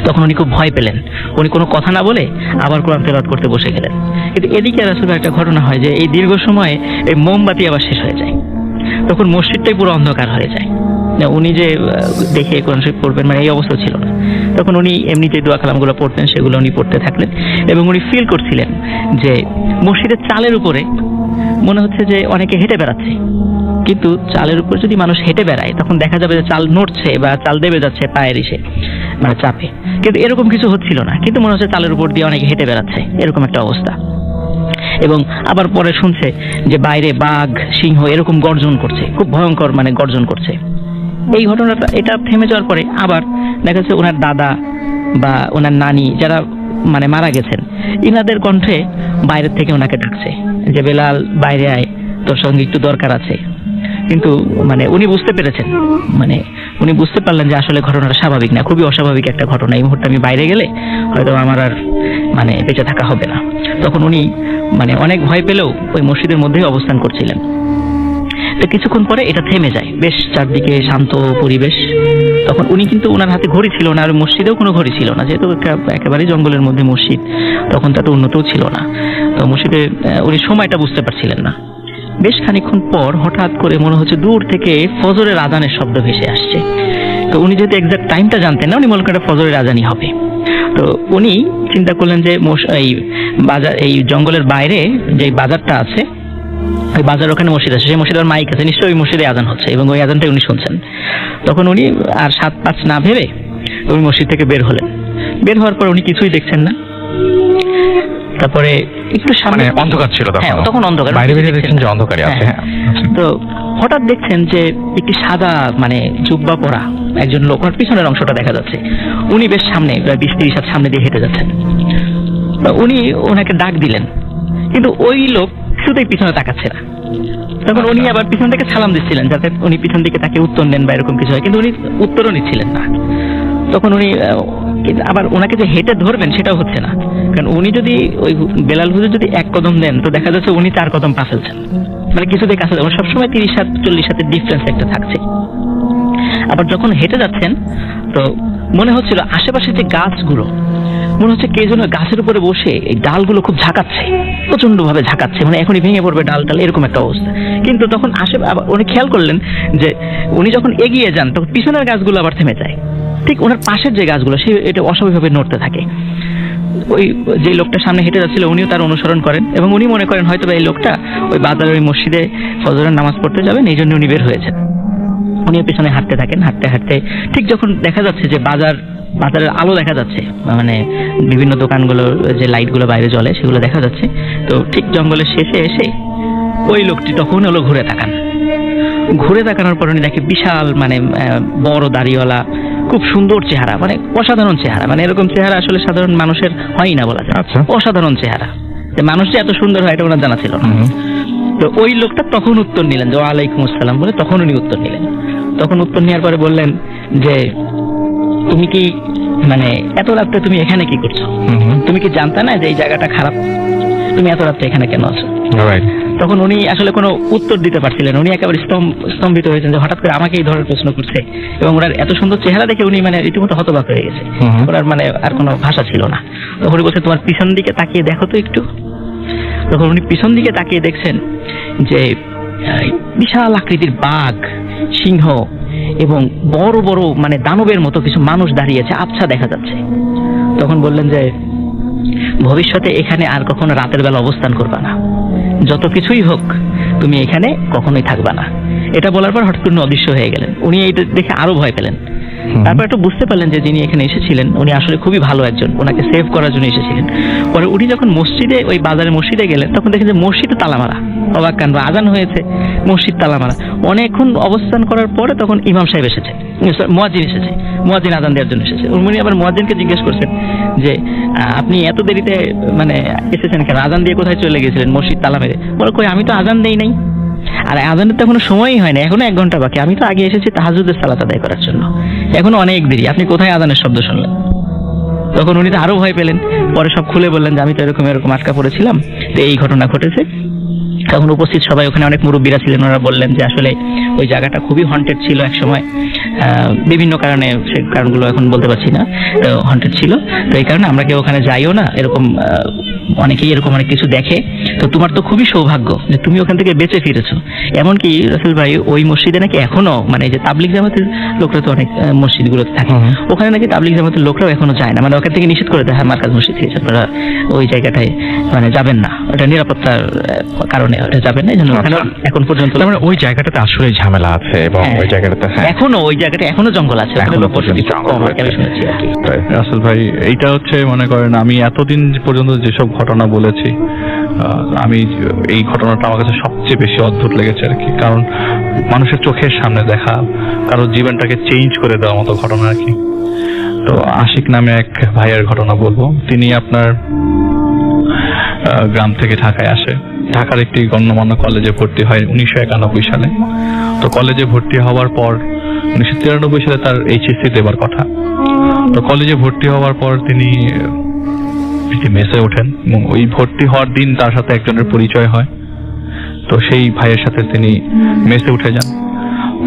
তখন উনি খুব ভয় পেলেন, উনি কোনো কথা না বলে আবার কোরআন তেলাওয়াত করতে বসে গেলেন। কিন্তু এদিকে রাসূল একটা ঘটনা হয় যে এই দীর্ঘ সময়ে এই মোমবাতি আবার শেষ হয়ে যায়, তখন মসজিদটাই পুরো অন্ধকার হয়ে যায়। উনি যে দেখে কোরআন শরীফ পড়বেন মানে এই অবস্থা ছিল না। তখন উনি এমনিতে দোয়া কালামগুলো পড়তেন, সেগুলো উনি পড়তে থাকলেন এবং উনি ফিল করছিলেন যে মসজিদের চালের উপরে মনে হচ্ছে যে অনেকে হেঁটে বেড়াচ্ছে, কিন্তু চালের উপর যদি মানুষ হেঁটে বেড়ায় তখন দেখা যাবে যে চাল নড়ছে বা চাল দেবে যাচ্ছে পায়ের এসে মানে চাপে, কিন্তু এরকম কিছু হচ্ছিল না, কিন্তু মনে হচ্ছে চালের উপর দিয়ে অনেকে হেঁটে বেড়াচ্ছে, এরকম একটা অবস্থা। এবং আবার পরে শুনছে যে বাইরে বাঘ সিংহ এরকম গর্জন করছে, খুব ভয়ঙ্কর মানে গর্জন করছে। এই ঘটনাটা এটা থেমে যাওয়ার পরে আবার দেখা যাচ্ছে ওনার দাদা বা ওনার নানি যারা মানে মারা গেছেন, ইনাদের কণ্ঠে বাইরের থেকে ওনাকে ডাকছে যে বেলাল বাইরে আয়, তোর সঙ্গে একটু দরকার আছে। কিন্তু মানে উনি বুঝতে পেরেছেন, মানে উনি বুঝতে পারলেন যে আসলে ঘটনাটা স্বাভাবিক না, খুবই অস্বাভাবিক একটা ঘটনা, এই মুহূর্তে আমি বাইরে গেলে হয়তো আমার আর মানে বেঁচে থাকা হবে না। তখন উনি মানে অনেক ভয় পেলেও ওই মসজিদের মধ্যেই অবস্থান করছিলেন। তো কিছুক্ষণ পরে এটা থেমে যায়, বেশ চারদিকে শান্ত পরিবেশ। তখন উনি কিন্তু ওনার হাতে ঘড়ি ছিল না, আর মসজিদেও কোনো ঘড়ি ছিল না, যেহেতু একেবারেই জঙ্গলের মধ্যে মসজিদ, তখন তা তো উন্নতও ছিল না। তো মসজিদে উনি সময়টা বুঝতে পারছিলেন না। বেশ খানিকক্ষণ পর হঠাৎ করে মনে হচ্ছে দূর থেকে ফজরের আজানের শব্দ ভেসে আসছে। তো উনি যেহেতু এক্সাক্ট টাইমটা জানতেন না, উনি মনে করেন ফজরের আজানই হবে। তো উনি চিন্তা করলেন যে এই বাজার, এই জঙ্গলের বাইরে যে বাজারটা আছে, ওই বাজার ওখানে মসজিদ আছে, সেই মসজিদের মাইক আছে, নিশ্চয়ই ওই মসজিদে আজান হচ্ছে এবং ওই আজানটাই উনি শুনছেন। তখন উনি আর 7-5 না ভেবে উনি মসজিদ থেকে বের হলেন। বের হওয়ার পর উনি কিছুই দেখছেন না। তারপরে একটু সামনে মানে অন্ধকার ছিল তখন। হ্যাঁ, তখন অন্ধকার, বাইরে বেরিয়ে দেখছেন যে অন্ধকারই আছে। হ্যাঁ। তো হঠাৎ দেখছেন যে একটি সাদা মানে জুব্বা পরা একজন লোক, ওনার পিছনের অংশটা দেখা যাচ্ছে, উনি বেশ সামনে 20-30 হাত সামনে দিয়ে হেঁটে যাচ্ছেন। তো উনি ওনাকে ডাক দিলেন, কিন্তু ওই লোক শুধুই পিছনে তাকাচ্ছে না। তখন উনি আবার পিছন থেকে সালাম দিচ্ছিলেন যাতে উনি পিছন দিকে তাকে উত্তর নেন বা এরকম কিছু হয়, কিন্তু উনি উত্তরও নিচ্ছিলেন না। তখন উনি আবার ওনাকে যে হেঁটে ধরবেন সেটাও হচ্ছে না, কারণ উনি যদি ওই বেলাল হুজুর যদি 1 কদম দেন তো দেখা যাচ্ছে উনি 4 কদম পা ফেলছেন, মানে কিছুতেই কাছে যাবেন। সবসময় 30 হাত 40 হাতের ডিফারেন্স একটা থাকছে। আবার যখন হেঁটে যাচ্ছেন তো মনে হচ্ছিল আশেপাশে যে গাছগুলো, মনে হচ্ছে কে যেন গাছের উপরে বসে এই ডালগুলো খুব ঝাঁকাচ্ছে, প্রচন্ড ভাবে ঝাঁকাচ্ছে, মানে এখনই ভেঙে পড়বে ডাল, এরকম একটা অবস্থা। কিন্তু তখন উনি খেয়াল করলেন যে উনি যখন এগিয়ে যান তখন পিছনের গাছগুলো আবার থেমে যায়, ঠিক ওনার পাশের যে গাছগুলো সে এটা অস্বাভাবিকভাবে নড়তে থাকে। ওই যে লোকটা সামনে হেঁটে যাচ্ছিল উনিও তার অনুসরণ করেন এবং উনি মনে করেন হয়তো এই লোকটা ওই বাজারের ওই মসজিদে ফজরের নামাজ পড়তে যাবেন, এই জন্য উনি বের হয়েছেন। উনি পেছনে হাঁটতে থাকেন, হাঁটতে হাঁটতে ঠিক যখন দেখা যাচ্ছে যে বাজারের আলো দেখা যাচ্ছে, মানে বিভিন্ন দোকানগুলো যে লাইটগুলো বাইরে জ্বলে সেগুলো দেখা যাচ্ছে, তো ঠিক জঙ্গলের শেষে এসে ওই লোকটি তখন হলো ঘুরে তাকান। ঘুরে তাকানোর পর উনি দেখে বিশাল মানে বড় দাড়িওয়ালা, খুব সুন্দর চেহারা, মানে অসাধারণ চেহারা, মানে এরকম চেহারা আসলে সাধারণ মানুষের হয় না বলা যায়। আচ্ছা। অসাধারণ চেহারা, যে মানুষ যে এত সুন্দর হয় এটা ওনার জানা ছিল না। তো ওই লোকটা তখন উত্তর নিলেন যে ওয়ালাইকুম আসসালাম বলে, তখন উনি উত্তর নিলেন। তখন উত্তর নেওয়ার পরে বললেন যে তুমি কি মানে এত রাত্রে তুমি এখানে কি করছো? তুমি কি জানতে না যে এই জায়গাটা খারাপ? তুমি এত রাত্রে এখানে কেন আছো? তখন উনি আসলে কোনো উত্তর দিতে পারছিলেন, উনি একেবারে স্তম্ভিত হয়েছেন যে হঠাৎ করে আমাকে এই ধরনের প্রশ্ন করছে, এবং ওনার এত সুন্দর চেহারা দেখে উনি মানে রীতিমতো হতবাক হয়ে গেছে, ওনার মানে আর কোনো ভাষা ছিল না। তখন উনি বলছে তোমার পিছন দিকে তাকিয়ে দেখো তো একটু। তখন উনি পিছন দিকে তাকিয়ে দেখছেন যে বিশাল আকৃতির বাঘ, সিংহ এবং বড় বড় মানে দানবের মতো কিছু মানুষ দাঁড়িয়েছে, আবছা দেখা যাচ্ছে। তখন বললেন যে ভবিষ্যতে এখানে আর কখনো রাতের বেলা অবস্থান করবা না, যত কিছুই হোক তুমি এখানে কখনোই থাকবা না। এটা বলার পর হঠাৎ করে অদৃশ্য হয়ে গেলেন। উনি এইটা দেখে আরো ভয় পেলেন। তারপর একটু বুঝতে পারলেন যে যিনি এখানে এসেছিলেন উনি আসলে খুবই ভালো একজন, ওনাকে সেভ করার জন্য এসেছিলেন। পরে উনি যখন মসজিদে, ওই বাজারের মসজিদে গেলেন তখন দেখেন যে মসজিদে তালা মারা, অবাক কাণ্ড, আজান হয়েছে, মসজিদ তালা মারা। অনেকক্ষণ অবস্থান করার পরে তখন ইমাম সাহেব এসেছে, মুয়াজ্জিন এসেছে, মুয়াজ্জিন আজান দেওয়ার জন্য এসেছে। উনি আবার মুয়াজ্জিনকে জিজ্ঞেস করছেন যে আপনি এত দেরিতে মানে এসেছেন কেন, আজান দিয়ে কোথায় চলে গেছিলেন মসজিদ তালা মেরে? বলে কই আমি তো আজান দেই নাই, আর আজানের তো এখনো সময়ই হয় না, এখনো 1 ঘন্টা বাকি, আমি তো আগে এসেছি তাহাজ্জুদের সালাত আদায় করার জন্য, এখনো অনেক দেরি, আপনি কোথায় আজানের শব্দ শুনলেন? তখন উনি তো আরো ভয় পেলেন। পরে সব খুলে বললেন যে আমি তো এরকম আটকা পড়েছিলাম, তো এই ঘটনা ঘটেছে। তখন উপস্থিত সবাই, ওখানে অনেক মুরব্বীরা ছিলেন, ওরা বললেন যে আসলে ওই জায়গাটা খুবই হন্টেড ছিল এক সময়, বিভিন্ন কারণে, সে কারণগুলো এখন বলতে পারছি না, তো হন্টেড ছিল। তো এই কারণে আমরা কেউ ওখানে যাইও না, এরকম অনেকেই এরকম অনেক কিছু দেখে। তো তোমার তো খুবই সৌভাগ্য যে তুমি ওখান থেকে বেঁচে ফিরেছো। এমনকি রাসেল ভাই ওই মসজিদে নাকি এখনো, মানে এই যে তাবলিগ জামাতের লোকরা তো অনেক মসজিদগুলোতে থাকে, ওখানে নাকি তাবলিগ জামাতের লোকরাও এখনো যায় না, মানে ওখান থেকে নিষেধ করে দেয়, হ্যাঁ মার্কাজ মসজিদ থেকে আপনারা ওই জায়গাটায় মানে যাবেন না, ওটা নিরাপত্তার কারণে ওটা যাবেন না, এই জন্য ওখানে এখন পর্যন্ত। তার মানে ওই জায়গাটাতে আসলে ঝামেলা আছে, এবং ওই জায়গাটাতে এখনো ওই জায়গাটা এখনো জঙ্গল আছে, এখনো পর্যন্ত জঙ্গল আমি শুনেছি আর কি। রাসেল ভাই, এইটা হচ্ছে মনে করেন আমি এতদিন পর্যন্ত যেসব ঘটনা বলেছি, আমি এই ঘটনাটা আমার কাছে সবচেয়ে বেশি অদ্ভুত লেগেছে আর কি, কারণ মানুষের চোখের সামনে দেখা, কারোর জীবনটাকে চেঞ্জ করে দেওয়ার মতো ঘটনা আর কি। তো আশিক নামে এক ভাইয়ের ঘটনা বলবো। তিনি আপনার গ্রাম থেকে ঢাকায় আসে, ঢাকার একটি গণ্যমান্য কলেজে ভর্তি হয় 1991 সালে। তো কলেজে ভর্তি হওয়ার পর 1993 সালে তার এইচএসসি দেবার কথা। তো কলেজে ভর্তি হওয়ার পর তিনি মেসে ওঠেন, এবং ওই ভর্তি হওয়ার দিন তার সাথে একজনের পরিচয় হয়। তো সেই ভাইয়ের সাথে তিনি মেসে উঠে যান।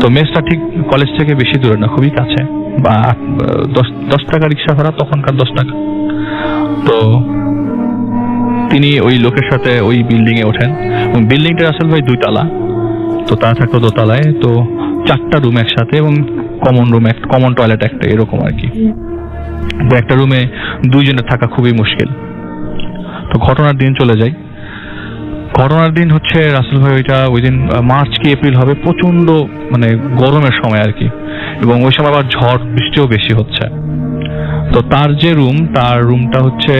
তো মেসটা ঠিক কলেজ থেকে বেশি দূরে না, খুবই কাছে, বা 10 টাকা রিক্সা ভাড়া, তখনকার 10 টাকা। তো তিনি ওই লোকের সাথে ওই বিল্ডিং এ ওঠেন, এবং বিল্ডিংটা আসলে ভাই 2 তলা। তো তারা থাকতো দোতলায়। তো 4টা রুম একসাথে, এবং কমন রুম, একটা কমন টয়লেট একটা, এরকম আর কি। তো একটা রুমে 2 জনের থাকা খুবই মুশকিল। তো ঘটনার দিন চলে যায়। ঘটনার দিন হচ্ছে রাসেল ভাই, ওই দিন মার্চ কি এপ্রিল হবে, প্রচন্ড মানে গরমের সময় আর কি, এবং ওই সময় আবার ঝড় বৃষ্টিও বেশি হচ্ছে। তো তার যে রুম, তার রুমটা হচ্ছে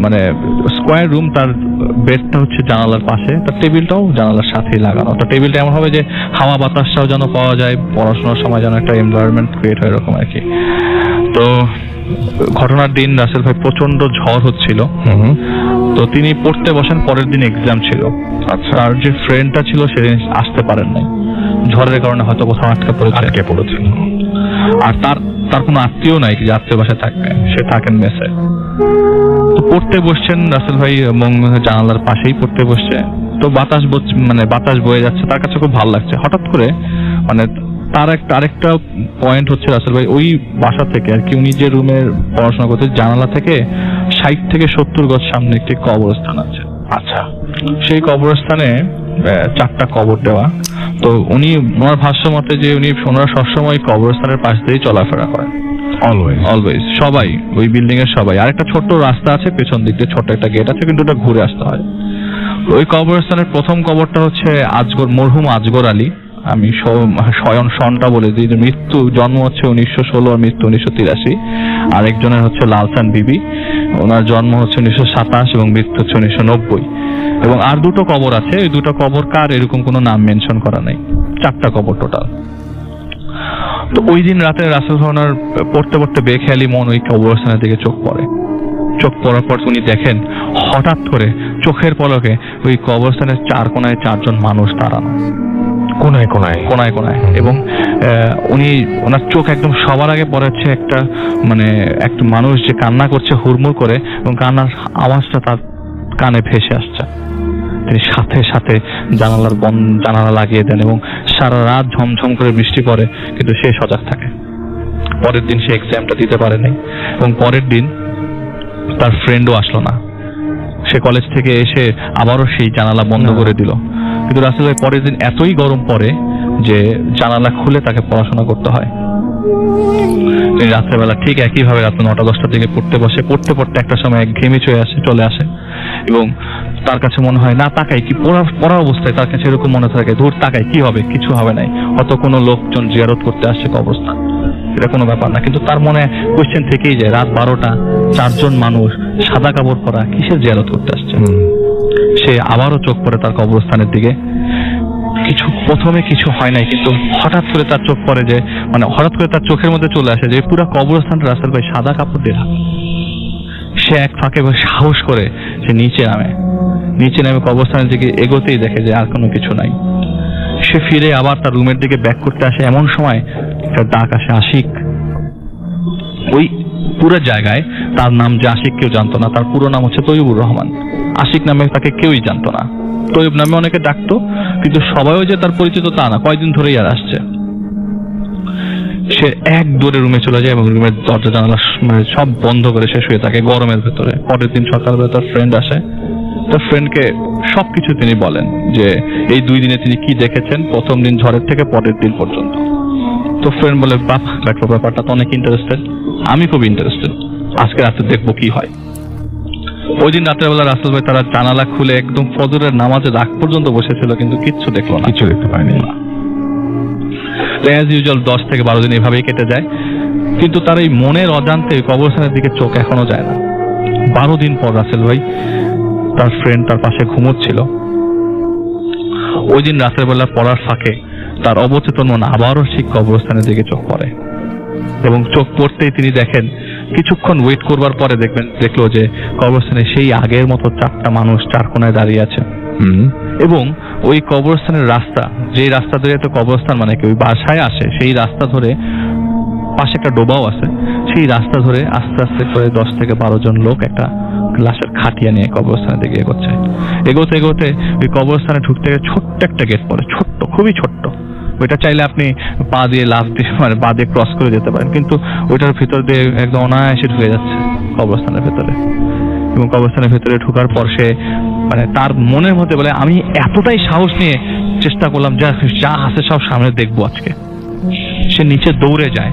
মানে স্কোয়ার রুম, তার বেডটা হচ্ছে জানালার পাশে, তার টেবিলটাও জানালার সাথেই লাগানো। তো টেবিলটা এমন হবে যে হাওয়া বাতাসটাও যেন পাওয়া যায়, পড়াশোনার সময় যেন একটা এনভায়রনমেন্ট ক্রিয়েট হয়, এরকম আর কি। তো ঘটনার দিন রাসেল ভাই প্রচন্ড ঝড় হচ্ছিল। তো তিনি পড়তে বসেন, পরের দিন এক্সাম ছিল। আচ্ছা, আর যে ফ্রেন্ডটা ছিল সেদিন আসতে পারেন নাই, ঝড়ের কারণে হয়তো কোথাও আটকে পড়েছিল। আর তার কোনো আত্মীয় নাই যে আত্মীয় বাসায় থাকবে, সে থাকেন মেসে। তো পড়তে বসছেন রাসেল ভাই, এবং জানালার পাশেই পড়তে বসছে। তো বাতাস বয়ে যাচ্ছে, তার কাছে খুব ভালো লাগছে। হঠাৎ করে মানে তার আরেকটা পয়েন্ট হচ্ছে রাসেল ভাই, ওই বাসা থেকে আর কি, উনি যে রুমে পড়াশোনা করতে, জানালা থেকে 60 থেকে 70 গজ সামনে একটি কবরস্থান আছে। আচ্ছা, সেই কবরস্থানে 4টা কবর দেওয়া। তো উনি, ওনার ভাষ্য মতে যে ওনারা সবসময় কবরস্থানের পাশ দিয়েই চলাফেরা করেন, অলওয়েজ সবাই, ওই বিল্ডিং এর সবাই। আরেকটা ছোট্ট রাস্তা আছে পেছন দিক দিয়ে, ছোট্ট একটা গেট আছে, কিন্তু ওটা ঘুরে আসতে হয়। ওই কবরস্থানের প্রথম কবরটা হচ্ছে মরহুম আজগর আলী। আমি সনটা বলে দিই, মৃত্যু, জন্ম হচ্ছে 1916 আর মৃত্যু 1983। আর একজনের হচ্ছে লালসান বিবি, ওনার জন্ম হচ্ছে 1927 এবং মৃত্যু হচ্ছে 1990। এবং আর 2টো কবর আছে, ওই 2টো কবর কার এরকম কোনো নাম মেনশন করা নাই। 4টা কবর টোটাল। তো ওই দিন রাতে রাসেল ভাই পড়তে পড়তে বেখেয়ালি মন ওই কবরস্থানের দিকে চোখ পড়ার পর উনি দেখেন হঠাৎ করে চোখের পলকে ওই কবরস্থানের 4 কোণায় 4 জন মানুষ দাঁড়ানো, কোনায়। এবং ওনার চোখ একদম সবার আগে পড়েছে একটা মানুষ যে কান্না করছে হুড়মুড় করে, এবং কান্নার আওয়াজটা তার কানে ভেসে আসছে। তিনি সাথে সাথে জানালা লাগিয়ে দেন, এবং সারা রাত ঝমঝম করে বৃষ্টি পড়ে, কিন্তু সে সজাগ থাকে। পরের দিন সে এক্সামটা দিতে পারে নাই, এবং পরের দিন তার ফ্রেন্ডও আসলো না। সে কলেজ থেকে এসে আবারও সেই জানালা বন্ধ করে দিল। কিন্তু রাসেল ভাই পরের দিন এতই গরম পড়ে যে জানালা খুলে তাকে পড়াশোনা করতে হয়। তিনি রাত্রেবেলা ঠিক একইভাবে রাত 9টা-10টার দিকে পড়তে পড়তে একটা সময় একঘেয়েমি চলে আসে, এবং তার কাছে মনে হয় না তাকাই কি, পড়া অবস্থায় তার কাছে এরকম মনে থাকে, ধুর তাকাই কি হবে, কিছু হবে নাই, অত কোনো লোকজন জিয়ারত করতে আসছে কবরস্থান, এটা কোনো ব্যাপার না। কিন্তু তার মনে কোয়েশ্চেন থেকেই যায়, রাত 12টা, 4 জন মানুষ সাদা কাপড় পরা কিসের জিয়ারত করতে আসছে। সে আবারও চোখ পড়ে তার কবরস্থানের দিকে। প্রথমে কিছু হয় নাই, কিন্তু হঠাৎ করে তার চোখ পড়ে যে হঠাৎ করে তার চোখের মধ্যে চলে আসে যে পুরো কবরস্থানটা রাসেল ভাই সাদা কাপড় দিয়ে ঢাকা। সে এক ফাঁকে সাহস করে সে নিচে নামে কবরস্থানের দিকে এগোতেই দেখে যে আর কোনো কিছু নাই। সে ফিরে আবার তার রুমের দিকে ব্যাক করতে আসে, এমন সময় একটা ডাক আসে, আশিক। ওই পুরো জায়গায় তার নাম যে আশিক কেউ জানতো না, তার পুরো নাম হচ্ছে তৈয়বুর রহমান। আশিক নামে তাকে কেউই জানতো না। তৈয়ব নামে অনেকে ডাকতো, কিন্তু সবাইও যে তার পরিচিত তা না, কয়েকদিন ধরেই আর আসছে। সে এক দৌড়ে রুমে চলে যায় এবং রুমের দরজা জানালা মানে সব বন্ধ করে সে শুয়ে থাকে গরমের ভেতরে। পরের দিন সকালবেলা তার ফ্রেন্ড আসে, তার ফ্রেন্ডকে সবকিছু তিনি বলেন যে এই 2 দিনে তিনি কি দেখেছেন, প্রথম দিন ঝড়ের থেকে পরের দিন পর্যন্ত। তো ফ্রেন্ড বলে, বাপ দেখো ব্যাপারটা তো অনেক ইন্টারেস্টেড, আমি খুব ইন্টারেস্টেড, আজকে রাতে দেখবো কি হয়। ওই দিন রাতের বেলা রাসেল ভাই তারা জানালা খুলে একদম ফজরের নামাজের আগ পর্যন্ত বসেছিল, কিন্তু কিচ্ছু দেখলো না, কিছু দেখতে পাইনি। অ্যাজ ইউজুয়াল 10 থেকে 12 দিন এভাবেই কেটে যায়, কিন্তু তার এই মনের অজান্তে কবরস্থানের দিকে চোখ এখনো যায় না। 12 দিন পর রাসেল ভাই তার ফ্রেন্ড তার পাশে ঘুমোচ্ছিল। ওই দিন রাতের বেলা পড়ার ফাঁকে তার অবচেতন মন আবারও ঠিক কবরস্থানের দিকে চোখ পড়ে, এবং চোখ পড়তেই তিনি দেখেন, কিছুক্ষণ ওয়েট করবার পরে দেখলো যে কবরস্থানে সেই আগের মতো 4টা মানুষ 4 কোণায় দাঁড়িয়ে আছে। এবং ওই কবরস্থানের রাস্তা, যে রাস্তা ধরে তো কবরস্থান মানে কি ওই বাসায় আসে, সেই রাস্তা ধরে পাশে একটা ডোবাও আছে, সেই রাস্তা ধরে আস্তে আস্তে করে 10 থেকে 12 জন লোক একটা লাশের খাটিয়া নিয়ে কবরস্থানের দিকে এগোচ্ছে। এগোতে এগোতে ওই কবরস্থানে ঢুকতে গিয়ে ছোট্ট একটা গেট পড়ে, ছোট্ট, খুবই ছোট্ট। ওইটা চাইলে আপনি পা দিয়ে লাফ দিয়ে মানে পা দিয়ে ক্রস করে যেতে পারেন, কিন্তু ওইটার ভিতর দিয়ে একদম অনায়াসে ঢুকে যাচ্ছে কবরস্থানের ভেতরে। এবং কবরস্থানের ভেতরে ঢোকার পর সে মানে তার মনের মধ্যে বলে, আমি এতটাই সাহস নিয়ে চেষ্টা করলাম যা যা আছে সব সামনে দেখবো আজকে। সে নিচে দৌড়ে যায়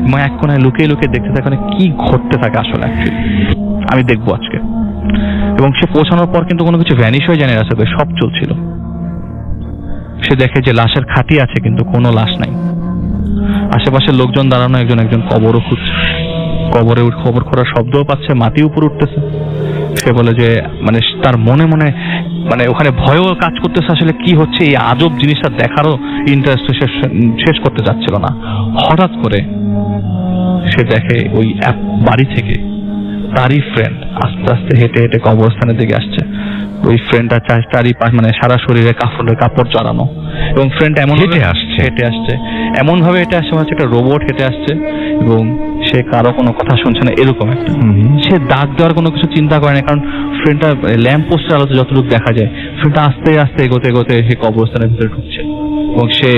এবং এক কোণায় লুকিয়ে লুকিয়ে দেখতে থাকে মানে কি ঘটতে থাকে আসলে অ্যাকচুয়ালি, আমি দেখবো আজকে। এবং সে পৌঁছানোর পর কিন্তু কোনো কিছু ভ্যানিশ হয়ে যায় না, রাস্তায় সব চলছিল। সে দেখে যে লাশের খাটি আছে কিন্তু কোনো লাশ নাই। আশেপাশের লোকজন দাঁড়ানো, একজন একজন কবরও খুঁজছে, কবরে খবর খোঁড়ার শব্দও পাচ্ছে, মাটি উপর উঠতেছে। সে বলে যে মানে তার মনে মনে মানে ওখানে ভয়ও কাজ করতেছে, আসলে কি হচ্ছে এই আজব জিনিসটা দেখারও ইন্টারেস্ট শেষ করতে যাচ্ছিল না। হঠাৎ করে সে দেখে ওই এক বাড়ি থেকে তারই ফ্রেন্ড আস্তে আস্তে হেঁটে হেঁটে কবরস্থানের দিকে আসছে। ওই ফ্রেন্ডটা চারি পাশ মানে সারা শরীরে কাপড় জড়ানো, এবং ফ্রেন্ড এমন হেঁটে আসছে এমন ভাবে হেঁটে আসছে মানে একটা রোবট হেঁটে আসছে, এবং সে কারো কোনো কথা শুনছে না, এরকম একটা। সে দাগ দেওয়ার কোনো কিছু চিন্তা করে না, কারণ ফ্রেন্ডটা ল্যাম্প পোস্টের আলোতে যতটুকু দেখা যায়, ফ্রেন্ডটা আস্তে আস্তে এগোতে এগোতে সে কবরস্থানের ভিতরে ঢুকছে, এবং সে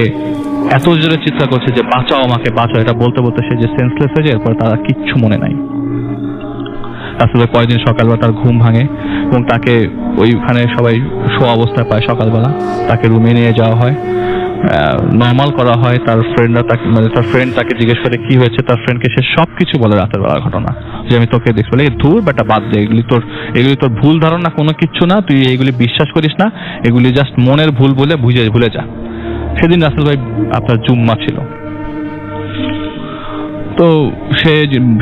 এত জোরে চিৎকার করছে যে বাঁচাও আমাকে বাঁচাও। এটা বলতে বলতে সে যে সেন্সলেস হয়ে যায়, এরপর তারা কিচ্ছু মনে নাই। আসলে পরের দিন সকালবেলা তার ঘুম ভাঙে এবং তাকে ওইখানে সবাই শোয়া অবস্থায় পায়। সকালবেলা তাকে রুমে নিয়ে যাওয়া হয়, নর্মাল করা হয়। তার ফ্রেন্ডরা তাকে মানে তার ফ্রেন্ড তাকে জিজ্ঞেস করে কি হয়েছে, তার ফ্রেন্ডকে সে সবকিছু বলে রাতের বেলার ঘটনা, যে আমি তোকে দেখছি। বলে ধুর বেটা বাদ দে, এগুলি তোর ভুল ধারণা, কোনো কিচ্ছু না, তুই এগুলি বিশ্বাস করিস না, এগুলি জাস্ট মনের ভুল বলে ভুলে যা। সেদিন রাসেল ভাই আপনার জুম্মা ছিল, তো সে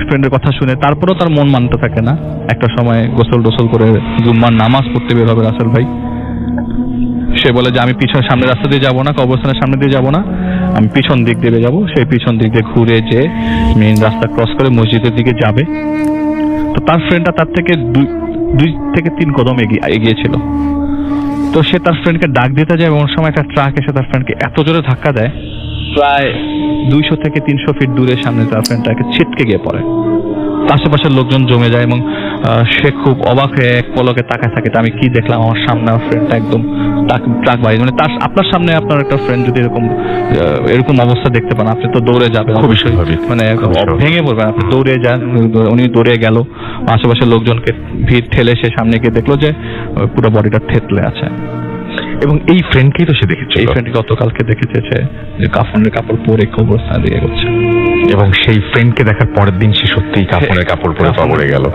ফ্রেন্ডের কথা শুনে তারপরেও তার মন মানতে থাকে না। একটা সময় গোসল করে জুম্মার নামাজ পড়তে বের হবে রাসেল ভাই। সে বলে যে আমি পিছনের সামনের রাস্তা দিয়ে যাবো না, কবরস্থানের সামনে দিয়ে যাবো না, আমি পিছন দিক দিয়ে যাবো। সেই পিছন দিক দিয়ে ঘুরে যে মেইন রাস্তা ক্রস করে মসজিদের দিকে যাবে। তো তার ফ্রেন্ডটা তার থেকে 2 থেকে 3 কদম এগিয়েছিল। তো সে তার ফ্রেন্ডকে ডাক দিতে যায়, এবং ওর সময় একটা ট্রাক এসে তার ফ্রেন্ডকে এত জোরে ধাক্কা দেয়, প্রায় 200 থেকে 300 ফিট দূরে সামনে তার ফ্রেন্ডটাকে ছিটকে গিয়ে পড়ে। আশেপাশের লোকজন জমে যায় এবং সে খুব অবাক হয়ে এক পলকে তাকায় থাকে, আমি কি দেখলাম, আমার সামনে আমার ফ্রেন্ডটা একদম ট্রাক বাড়ি, মানে তার আপনার সামনে আপনার একটা ফ্রেন্ড যদি এরকম অবস্থা দেখতে পান, আপনি তো দৌড়ে যাবেন, মানে ভেঙে পড়বেন, আপনি দৌড়ে যান। উনি দৌড়ে গেল, আশেপাশের লোকজনকে ভিড় ঠেলে সে সামনে গিয়ে দেখলো যে পুরো বডিটা থেতলে আছে। এবং এই ফ্রেন্ডকেই তো সে দেখেছে, এই ফ্রেন্ড গতকালকে দেখেছে সে যে কাফনের কাপড় পরে কবরস্থানে দিয়ে এগোচ্ছে, এবং সেই ফ্রেন্ডকে দেখার পরের দিন সে সত্যিই কাফনের কাপড় পরে কবরে গেল।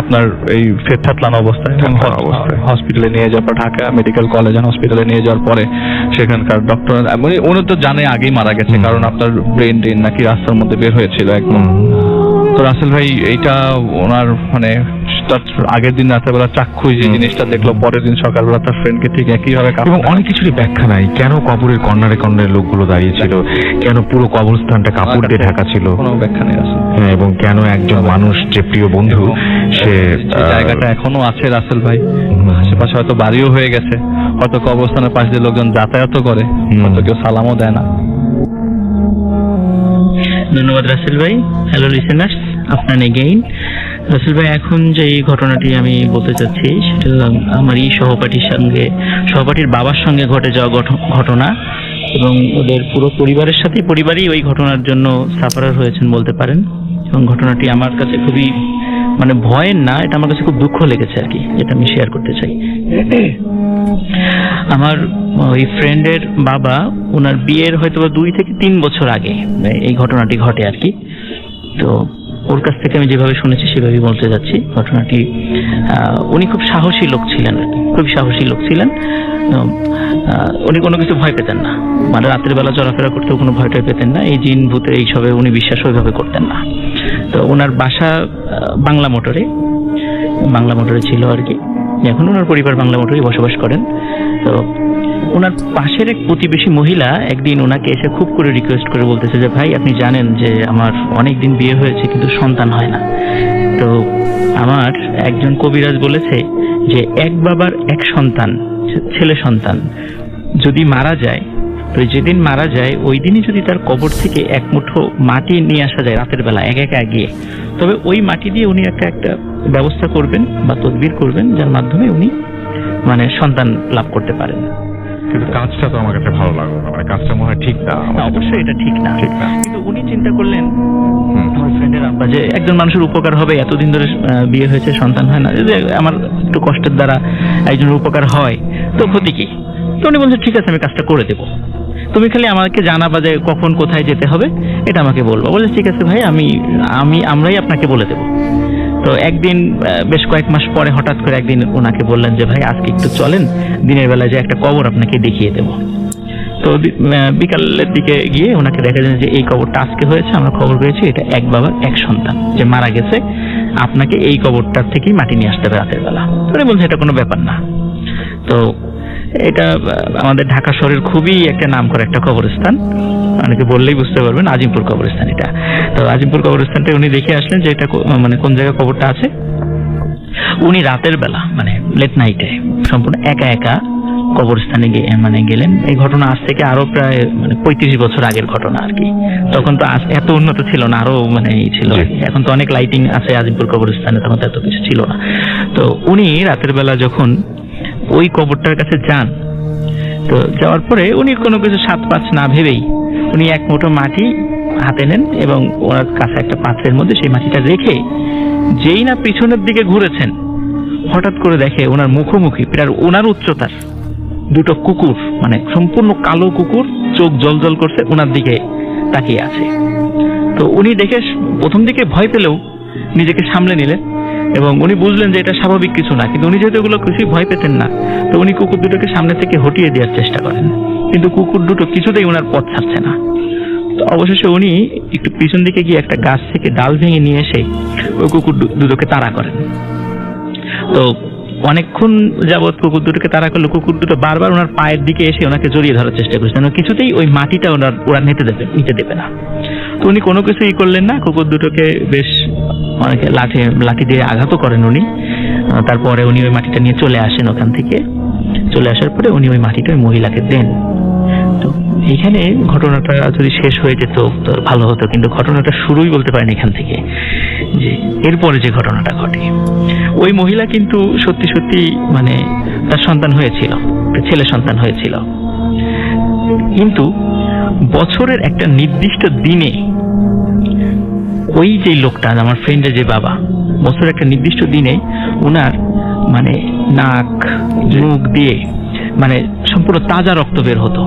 আপনার এই থেতলানো অবস্থায় হসপিটালে নিয়ে যাওয়ার পর, ঢাকা মেডিকেল কলেজ অ্যান্ড হসপিটালে নিয়ে যাওয়ার পরে সেখানকার ডক্টর উনি তো জানে আগেই মারা গেছে, কারণ আপনার ব্রেন নাকি রাস্তার মধ্যে বের হয়েছিল একদম। তো রাসেল ভাই এইটা ওনার মানে তার আগের দিন রাতেরবেলা চাক্ষুষ যে জিনিসটা দেখলো, পরের দিন সকালবেলা তার ফ্রেন্ডকে ঠিক একইভাবে, এবং অনেক কিছুরই ব্যাখ্যা নাই। কেন কবরের কর্নারে কর্নারে লোকগুলো দাঁড়িয়েছিল, কেন পুরো কবরস্থানটা কাপড় দিয়ে ঢাকা ছিল, কোনো ব্যাখ্যা নেই আসলে। হ্যাঁ, এবং কেন একজন মানুষ যে প্রিয় বন্ধু সে জায়গাটা এখনো আছে রাসেল ভাই, আশেপাশে হয়তো বাড়িও হয়ে গেছে, হয়তো কবরস্থানের পাশে দিয়ে লোকজন যাতায়াতও করে, হয়তো কেউ সালামও দেয় না। ধন্যবাদ রাসেল ভাই। হ্যালো লিসেনার্স, আপনার এগেইন রাসেল ভাই, এখন যে এই ঘটনাটি আমি বলতে চাচ্ছি সেটা আমার এই সহপাঠীর বাবার সঙ্গে ঘটে যাওয়া ঘটনা, এবং ওদের পুরো পরিবারই ওই ঘটনার জন্য সাফারার হয়েছেন বলতে পারেন। এবং ঘটনাটি আমার কাছে খুবই মানে ভয়ের না, এটা আমার কাছে খুব দুঃখ লেগেছে আর কি, যেটা আমি শেয়ার করতে চাই। আমার ওই ফ্রেন্ডের বাবা, ওনার বিয়ের হয়তো 2 থেকে 3 বছর আগে এই ঘটনাটি ঘটে আর কি। তো ওর কাছ থেকে আমি যেভাবে শুনেছি সেভাবেই বলতে যাচ্ছি ঘটনাটি। উনি খুব সাহসী লোক ছিলেন, খুবই সাহসী লোক ছিলেন। উনি কোনো কিছু ভয় পেতেন না, মানে রাতের বেলা চলাফেরা করতেও কোনো ভয়টাই পেতেন না। এই জিন ভূতে এইসবে উনি বিশ্বাস ওইভাবে করতেন না। তো ওনার বাসা বাংলা মোটরে ছিল আর কি। এখন ওনার পরিবার বাংলা মোটরেই বসবাস করেন। তো ওনার পাশের এক প্রতিবেশী মহিলা একদিন ওনাকে এসে খুব করে রিকোয়েস্ট করে বলতেছে যে, ভাই আপনি জানেন যে আমার অনেক দিন বিয়ে হয়েছে কিন্তু সন্তান হয় না। তো আমার একজন কবিরাজ বলেছে যে এক বাবার এক সন্তান, ছেলে সন্তান যদি মারা যায়, তো যেদিন মারা যায় ওই দিনই যদি তার কবর থেকে এক মুঠো মাটি নিয়ে আসা যায় রাতের বেলা একা গিয়ে, তবে ওই মাটি দিয়ে উনি একটা ব্যবস্থা করবেন বা তদবির করবেন, যার মাধ্যমে উনি মানে সন্তান লাভ করতে পারেন। কিন্তু কাজটা তো আমার কাছে ভালো লাগলো না, মানে কাজটা মনে হয় ঠিক না। অবশ্যই এটা ঠিক না, কিন্তু উনি চিন্তা করলেন আমার ফ্রেন্ডের আব্বা যে একজন মানুষের উপকার হবে, এতদিন ধরে বিয়ে হয়েছে সন্তান হয় না, যদি আমার একটু কষ্টের দ্বারা একজনের উপকার হয় তো ক্ষতি কি। তো উনি বলছেন ঠিক আছে আমি কাজটা করে দেবো, তুমি খালি আমাকে জানাবা যে কখন কোথায় যেতে হবে এটা আমাকে বলবো। বলে ঠিক আছে ভাই, আমরাই আপনাকে বলে দেবো। তো একদিন বেশ কয়েক মাস পরে হঠাৎ করে একদিন ওনাকে বললেন যে ভাই আজকে একটু চলেন, দিনের বেলা যে একটা কবর আপনাকে দেখিয়ে দেবো। তো বিকালের দিকে গিয়ে ওনাকে দেখা যায় যে এই কবরটা আজকে হয়েছে, আমরা খবর পেয়েছি এটা এক বাবার এক সন্তান যে মারা গেছে, আপনাকে এই কবরটার থেকেই মাটি নিয়ে আসতে হবে রাতের বেলা। তো উনি বলছে এটা কোনো ব্যাপার না। তো এটা আমাদের ঢাকা শহরের খুবই একটা নাম করা একটা কবরস্থান, অনেকে বললেই বুঝতে পারবেন, আজিমপুর কবরস্থান এটা। তো আজিমপুর কবরস্থানটা উনি দেখে আসলেন যে এটা মানে কোন জায়গায় কবরটা আছে। উনি রাতের বেলা মানে লেট নাইটে সম্পূর্ণ একা কবরস্থানে গেলেন। এই ঘটনা আজ থেকে আরো প্রায় 35 বছর আগের ঘটনা আর কি। তখন তো এত উন্নত ছিল না, আরো ছিল। এখন তো অনেক লাইটিং আছে আজিমপুর কবরস্থানে, তখন তো এত কিছু ছিল না। তো উনি রাতের বেলা যখন ওই কবরটার কাছে যান, তো যাওয়ার পরে উনি কোনো কিছু সাত পাঁচ না ভেবেই উনি এক মুঠো মাটি হাতে নেন এবং ওনার কাছে একটা পাত্রের মধ্যে সেই মাটিটা রেখে যেই না পিছনের দিকে ঘুরেছেন, হঠাৎ করে দেখে ওনার মুখোমুখি প্রায় ওনার উচ্চতার 2টো কুকুর, মানে সম্পূর্ণ কালো কুকুর, চোখ জল করছে, ওনার দিকে তাকিয়ে আছে। তো উনি দেখে প্রথম দিকে ভয় পেলেও নিজেকে সামলে নিলেন এবং উনি বুঝলেন যে এটা স্বাভাবিক কিছু না, কিন্তু উনি যেহেতু এগুলো কিছুই ভয় পেতেন না, তো উনি কুকুর দুটোকে সামনে থেকে হটিয়ে দেওয়ার চেষ্টা করেন, কিন্তু কুকুর দুটো কিছুতেই ওনার পথ ছাড়ছে না। তো অবশেষে উনি একটু পিছন দিকে গিয়ে একটা গাছ থেকে ডাল ভেঙে নিয়ে এসে ওই কুকুর দুটোকে তাড়া করেন। তো অনেকক্ষণ যাবৎ কুকুর দুটোকে তাড়া করলো, কুকুর দুটো বারবার ওনার পায়ের দিকে এসে ওনাকে জড়িয়ে ধরার চেষ্টা করছেন, কিছুতেই ওই মাটিটা ওরা নিতে দেবে না। তো উনি কোনো কিছুই করলেন না, কুকুর দুটোকে বেশ অনেকে লাঠি দিয়ে আঘাতও করেন উনি। তারপরে উনি ওই মাটিটা নিয়ে চলে আসেন। ওখান থেকে চলে আসার পরে উনি ওই মাটিটা ওই মহিলাকে দেন। তো এইখানে ঘটনাটা যদি শেষ হয়ে যেত তো ভালো হতো, কিন্তু ঘটনাটা শুরুই বলতে পারেন এখান থেকে, যে এরপরে যে ঘটনাটা ঘটে, ওই মহিলা কিন্তু সত্যি মানে তার সন্তান হয়েছিল, ছেলে সন্তান হয়েছিল, কিন্তু বছরের একটা নির্দিষ্ট দিনে ওই যে লোকটা আমার ফ্রেন্ডের যে বাবা, বছরের একটা নির্দিষ্ট দিনে উনার মানে নাক মুখ দিয়ে মানে সম্পূর্ণ তাজা রক্ত বের হতো।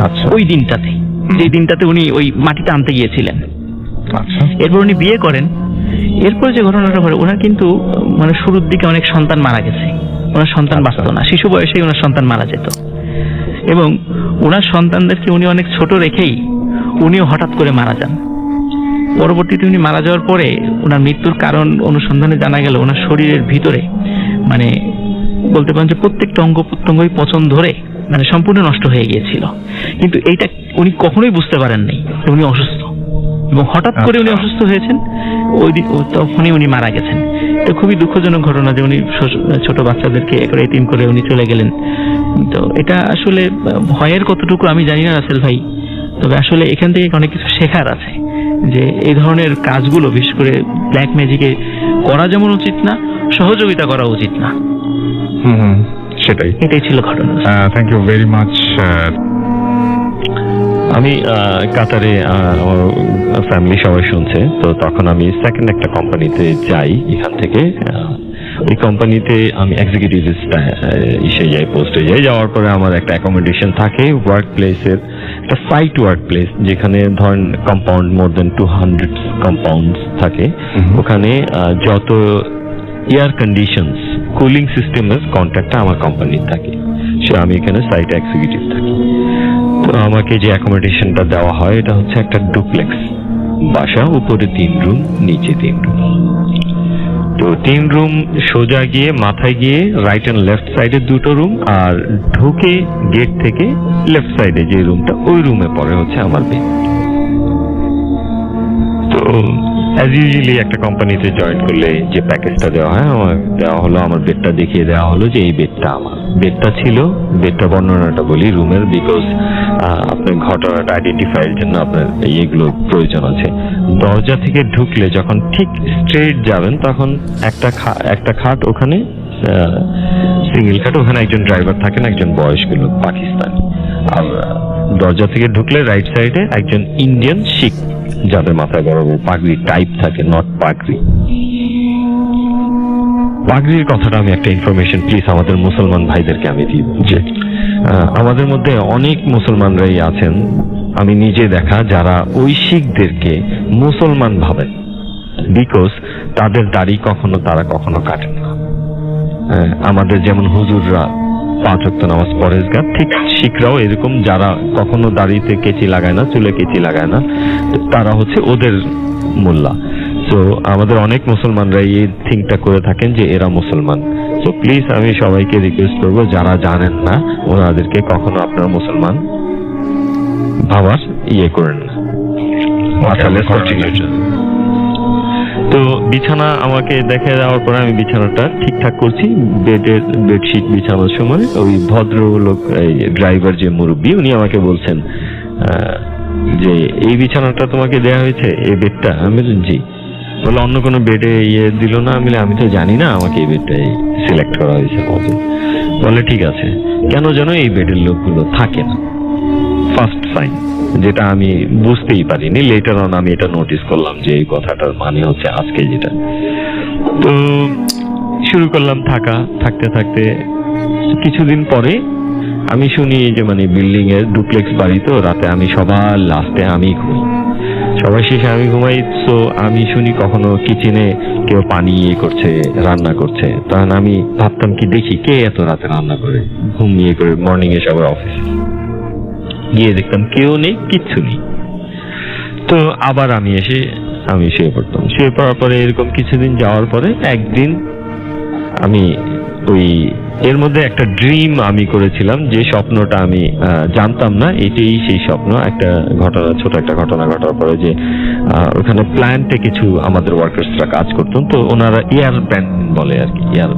আচ্ছা, ওই দিনটাতে, যে দিনটাতে উনি ওই মাটিটা আনতে গিয়েছিলেন। আচ্ছা, এরপর উনি বিয়ে করেন। এরপর যে ঘটনাটা ঘটে, ওনার কিন্তু মানে শুরুর দিকে অনেক সন্তান মারা গেছে, ওনার সন্তান বাঁচত না, শিশু বয়সেই ওনার সন্তান মারা যেত, এবং ওনার সন্তানদেরকে উনি অনেক ছোট রেখেই উনিও হঠাৎ করে মারা যান। পরবর্তীতে উনি মারা যাওয়ার পরে ওনার মৃত্যুর কারণ অনুসন্ধানে জানা গেল ওনার শরীরের ভিতরে মানে বলতে পারেন যে প্রত্যেকটা অঙ্গ প্রত্যঙ্গই পচন ধরে মানে সম্পূর্ণ নষ্ট হয়ে গিয়েছিল, কিন্তু এইটা উনি কখনোই বুঝতে পারেননি যে উনি অসুস্থ, এবং হঠাৎ করে উনি অসুস্থ হয়েছেন, তখনই উনি মারা গেছেন। তো খুবই দুঃখজনক ঘটনা যে উনি ছোট বাচ্চাদেরকে এতিম করে উনি চলে গেলেন। তো এটা আসলে ভয়ের কতটুকু আমি জানি না রাসেল ভাই, তবে আসলে এখান থেকে অনেক কিছু শেখার আছে, যে এই ধরনের কাজগুলো বিশেষ করে ব্ল্যাক ম্যাজিকে করা যেমন উচিত না, সহযোগিতা করা উচিত না। সেটাই। এটাই ছিল ঘটনা। Thank you very much. আমি কাতারে আমার ফ্যামিলি সবাই শুনছে, তো তখন আমি সেকেন্ড একটা কোম্পানিতে যাই এখান থেকে। ওই কোম্পানিতে আমি এক্সিকিউটিভ এসে যাই, পোস্টে যাই। যাওয়ার পরে আমার একটা অ্যাকোমোডেশন থাকে ওয়ার্ক প্লেসের, একটা সাইট ওয়ার্ক প্লেস, যেখানে ধরেন কম্পাউন্ড মোর দেন 200 কম্পাউন্ড থাকে। ওখানে যত এয়ার কন্ডিশনস, কুলিং সিস্টেমের কন্ট্রাক্টটা আমার কোম্পানির থাকে। সে আমি এখানে সাইট এক্সিকিউটিভ থাকি। তো আমাকে যে অ্যাকোমোডেশনটা দেওয়া হয় এটা হচ্ছে একটা ডুপ্লেক্স বাসা, উপরে 3 রুম, নিচে 3 রুম। তো 3 রুম সোজা গিয়ে মাথায় গিয়ে রাইট এন্ড লেফট সাইডে 2টো রুম, আর ঢুকে গেট থেকে লেফট সাইডে যে রুমটা, ওই রুমে পরে হচ্ছে আমার বেড। তো অ্যাজ ইউজুয়ালি একটা কোম্পানিতে জয়েন করলে যে প্যাকেজটা দেওয়া হয়, আমার দেওয়া হলো, আমার বেডটা দেখিয়ে দেওয়া হলো যে এই বেডটা আমার। বেডটা ছিল, বেডটা বর্ণনাটা বলি রুমের, বিকজ আপনার ঘটনাটা আইডেন্টিফাইয়ের জন্য আপনার এইগুলো প্রয়োজন আছে। দরজা থেকে ঢুকলে যখন ঠিক স্ট্রেট যাবেন, তখন একটা খাট ওখানে, সিঙ্গেল খাট, ওখানে একজন ড্রাইভার থাকেন, একজন বয়স্ক লোক পাকিস্তানি। আর দরজা থেকে ঢুকলে রাইট সাইডে একজন ইন্ডিয়ান শিখ, যাদের মাথায় বড় বড় পাগড়ি টাইপ থাকে, নট পাগড়ি। পাগড়ির কথাটা আমি একটা ইনফরমেশন প্লিজ আমাদের মুসলমান ভাইদেরকে আমি দিব, যে আমাদের মধ্যে অনেক মুসলমানরাই আছেন, আমি নিজে দেখা, যারা ওই শিখদেরকে মুসলমান ভাবেন, বিকজ তাদের দাড়ি তারা কখনো কাটেন না। আমাদের যেমন হুজুররা 5 ওয়াক্ত নামাজ পরেজগার, ঠিক শিখরাও এরকম, যারা কখনো দাড়িতে কেচি লাগায় না, চুলে কেচি লাগায় না, তারা হচ্ছে ওদের মোল্লা। তো আমাদের অনেক মুসলমানরা এই থিংটা করে থাকেন যে এরা মুসলমান। তো প্লিজ আমি সবাইকে রিকোয়েস্ট করবো, যারা জানেন না ওনাদেরকে কখনো আপনারা মুসলমান ভাবার করেন না। তো বিছানা আমাকে দেখে দেওয়ার পরে আমি বিছানাটা ঠিকঠাক করছি। বেডশিট বিছানোর সময় ওই ভদ্রলোক, ড্রাইভার যে মুরব্বী, উনি আমাকে বলছেন যে এই বিছানাটা তোমাকে দেয়া হয়েছে, এই বেডটা? আমি জি। বলে অন্য কোনো বেডে দিল না? আমি তো জানি না, আমাকে এই বেডটাই সিলেক্ট করা হয়েছে। বলে ঠিক আছে, কেন যেন এই বেডের লোকগুলো থাকে না। ফার্স্ট সাইন, যেটা আমি বুঝতেই পারিনি, লেটার অন আমি এটা নোটিস করলাম যে এই কথাটার মানে হচ্ছে আজকে যেটা। তো শুরু করলাম থাকতে থাকতে কিছুদিন পরে আমি শুনি যে মানে বিল্ডিং এর ডুপ্লেক্স বাড়ি, তো রাতে আমি সবার লাস্টে আমি ঘুমাই, সবাই শেষে আমি ঘুমাই। তো আমি শুনি কখনো কিচেনে কেউ পানি করছে, রান্না করছে। তখন আমি ভাবতাম কি দেখি কে এত রাতে রান্না করে, ঘুমিয়ে করে মর্নিং এ সবার অফিসে গিয়ে দেখতাম কেউ নেই, কিচ্ছু নেই। তো আবার আমি শুয়ে পড়তাম। শুয়ে পড়ার পরে এরকম কিছুদিন যাওয়ার পরে একদিন আমি এর মধ্যে একটা ড্রিম আমি করেছিলাম, যে স্বপ্নটা আমি জানতাম না এটাই সেই স্বপ্ন। ছোট একটা ঘটনা ঘটার পরে, যে ওখানে প্ল্যান্টে কিছু আমাদের ওয়ার্কার্সরা কাজ করতেন, তো ওনারা এয়ার ব্যান্ড বলে আর কি, এয়ার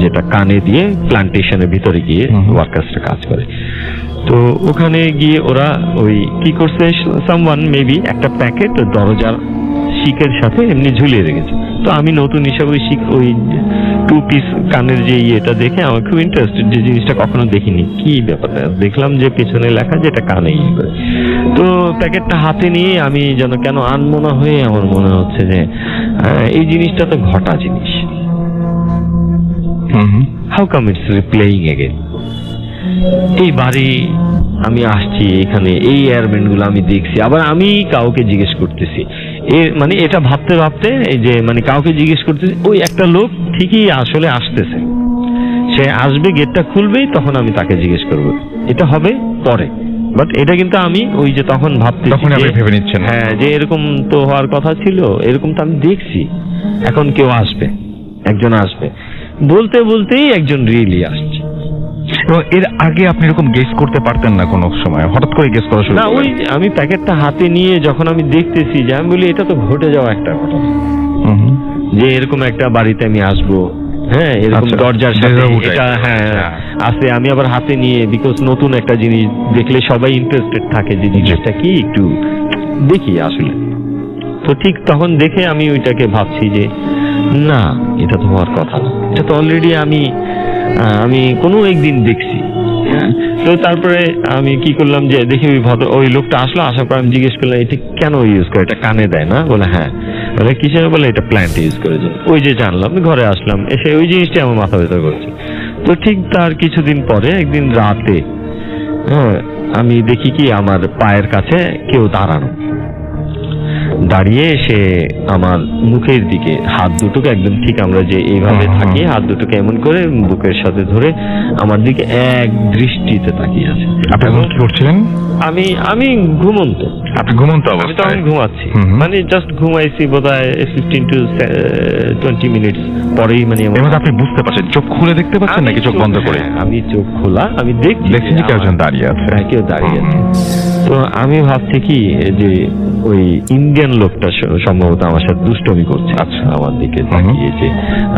যেটা কানে দিয়ে প্ল্যান্টেশনের ভিতরে গিয়ে ওয়ার্কার্সরা কাজ করে। তো ওখানে গিয়ে ওরা কি করছে, সামওয়ান মেবি একটা প্যাকেট দরজার শিকের সাথে এমনি ঝুলিয়ে রেখেছে। তো আমি নতুন হিসাবে ওই 2 পিস কানের যে এটা দেখে আমার খুব ইন্টারেস্টেড, যে জিনিসটা কখনো দেখিনি, কি ব্যাপারটা দেখলাম যে পেছনে লেখা যে এটা কানে করে। তো প্যাকেটটা হাতে নিয়ে আমি যেন কেন আনমনা হয়ে আমার মনে হচ্ছে যে এই জিনিসটা তো ঘটা জিনিস, হাউ কাম ইটস রিপ্লেইং এগেন। এই বাড়ি আমি আসছি, এখানে এই এয়ারব্যান্ড গুলো আমি দেখছি, আবার আমি কাউকে জিজ্ঞেস করতেছি, মানে এটা ভাবতে ভাবতে এই যে মানে কাউকে জিজ্ঞেস করতেছি, ওই একটা লোক ঠিকই আসলে আসতেছে, সে আসবে, গেটটা খুলবেই, তখন আমি তাকে জিজ্ঞেস করবো, এটা হবে পরে। বাট এটা কিন্তু আমি ওই যে তখন ভাবতে, তখন আপনি ভেবে নিচ্ছেন, হ্যাঁ, যে এরকম তো হওয়ার কথা ছিল, এরকম তো আমি দেখছি, এখন কেউ আসবে, একজন আসবে, বলতে বলতেই একজন রিয়েলি আসছে। এর আগে আপনি এরকম গেস করতে পারতেন না কোনো সময়? হঠাৎ করে গেস করা শুরু? না, ওই আমি প্যাকেটটা হাতে নিয়ে যখন আমি দেখতেছি, যে আমি বলি এটা তো ঘটে যাওয়া একটা ঘটনা, যে এরকম একটা বাড়িতে আমি আসবো, হ্যাঁ, এরকম দরজার সাথে এটা, হ্যাঁ আছে। আমি আবার হাতে নিয়ে, বিকজ নতুন একটা জিনিস দেখলে সবাই ইন্টারেস্টেড থাকে, যে জিনিসটা কি একটু দেখি আসলে। তো ঠিক তখন দেখে আমি ওইটাকে ভাবছি যে না, এটা তো হওয়ার কথা না, এটা তো অলরেডি আমি কোনো একদিন দেখছি। তো তারপরে আমি কি করলাম যে দেখি ওই লোকটা আসলো, আসার পর আমি জিজ্ঞেস করলাম এটা কেন ইউজ করে, এটা কানে দেয় না? বলে হ্যাঁ। বলে কিসের? বলে এটা প্ল্যান্ট ইউজ করে। ওই যে জানলাম, ঘরে আসলাম, এসে ওই জিনিসটা আমার মাথা ব্যথা করছে। তো ঠিক তার কিছুদিন পরে একদিন রাতে আমি দেখি কি আমার পায়ের কাছে কেউ দাঁড়িয়ে সে আমার মুখের দিকে হাত দুটোকে একদম ঠিক আমরা যে এইভাবে থাকি, হাত দুটোকে এমন করে বুকের সাথে ধরে আমার দিকে এক দৃষ্টিতে তাকিয়ে আছে। আপনি এখন কি করছিলেন? আমি ঘুমন্ত। আপনি ঘুমন্ত আমি তখন অবস্থায়? ঘুমাচ্ছি, হুম হুম। মানে জাস্ট ঘুমাইছি বোধহয় 15 to 20 মিনিটস পরেই মানে এর মধ্যে আপনি বুঝতে পারছেন, চোখ খুলে দেখতে পাচ্ছেন নাকি চোখ বন্ধ করে? আমি চোখ খোলা, আমি দেখছি দেখছেন যে কেউ একজন দাঁড়িয়ে আছে। হ্যাঁ, কেউ দাঁড়িয়ে আছে। তো আমি ভাবছি কি যে ওই ইন্ডিয়ান লোকটা সম্ভবত আমার সাথে দুষ্টমি করছে। আচ্ছা। আমার দিকে তাকিয়েছে,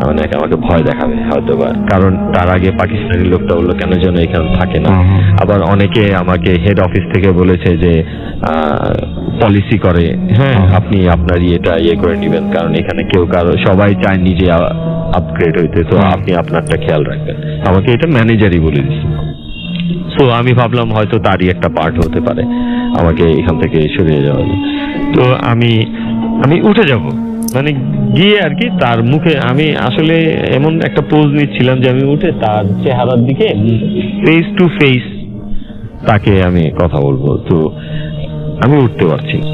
মানে আমাকে ভয় দেখাবে হয়তো বা, কারণ তার আগে পাকিস্তানি লোকটা বললো কেন যেন এখানে থাকে না। আবার অনেকে আমাকে হেড অফিস থেকে বলেছে যে পলিসি করে, হ্যাঁ আপনি আপনার এটা করে নিবেন, কারণ এখানে কেউ কারো সবাই চায় নিজে আপগ্রেড হইতে, তো আপনি আপনারটা খেয়াল রাখবেন। আমাকে এটা ম্যানেজারই বলে দিচ্ছে। তো আমি ভাবলাম হয়তো তারই একটা পার্ট হতে পারে আমাকে এখান থেকে সরিয়ে যাওয়া। তো আমি উঠে যাব, মানে গিয়ে আর কি তার মুখে আমি আসলে এমন একটা পোজ নিচ্ছিলাম যে আমি উঠে তার চেহারার দিকে ফেস টু ফেস তাকে আমি কথা বলবো। তো আমি উঠতে পারছি না।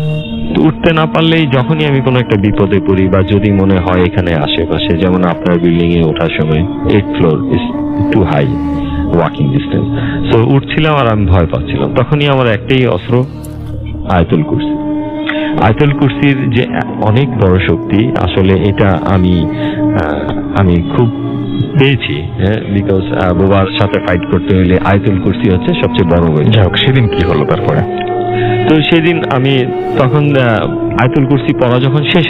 তো উঠতে না পারলেই যখনই আমি কোনো একটা বিপদে পড়ি বা যদি মনে হয় এখানে আশেপাশে, যেমন আপনার বিল্ডিং এ ওঠার সময় 8th floor is too high walking distance, so উঠছিলাম আর আমি ভয় পাচ্ছিলাম, তখনই আমার একটাই অস্ত্র, আয়াতুল কুরসি। আয়াতুল কুরসির যে অনেক বড় শক্তি, আসলে এটা আমি খুব পেয়েছি, বিকজ বোবার সাথে ফাইট করতে হলে আয়াতুল কুরসি হচ্ছে সবচেয়ে বড় বই। যাই হোক, সেদিন কি হলো তারপরে? তো সেদিন আমি তখন আয়াতুল কুরসি পড়া যখন শেষ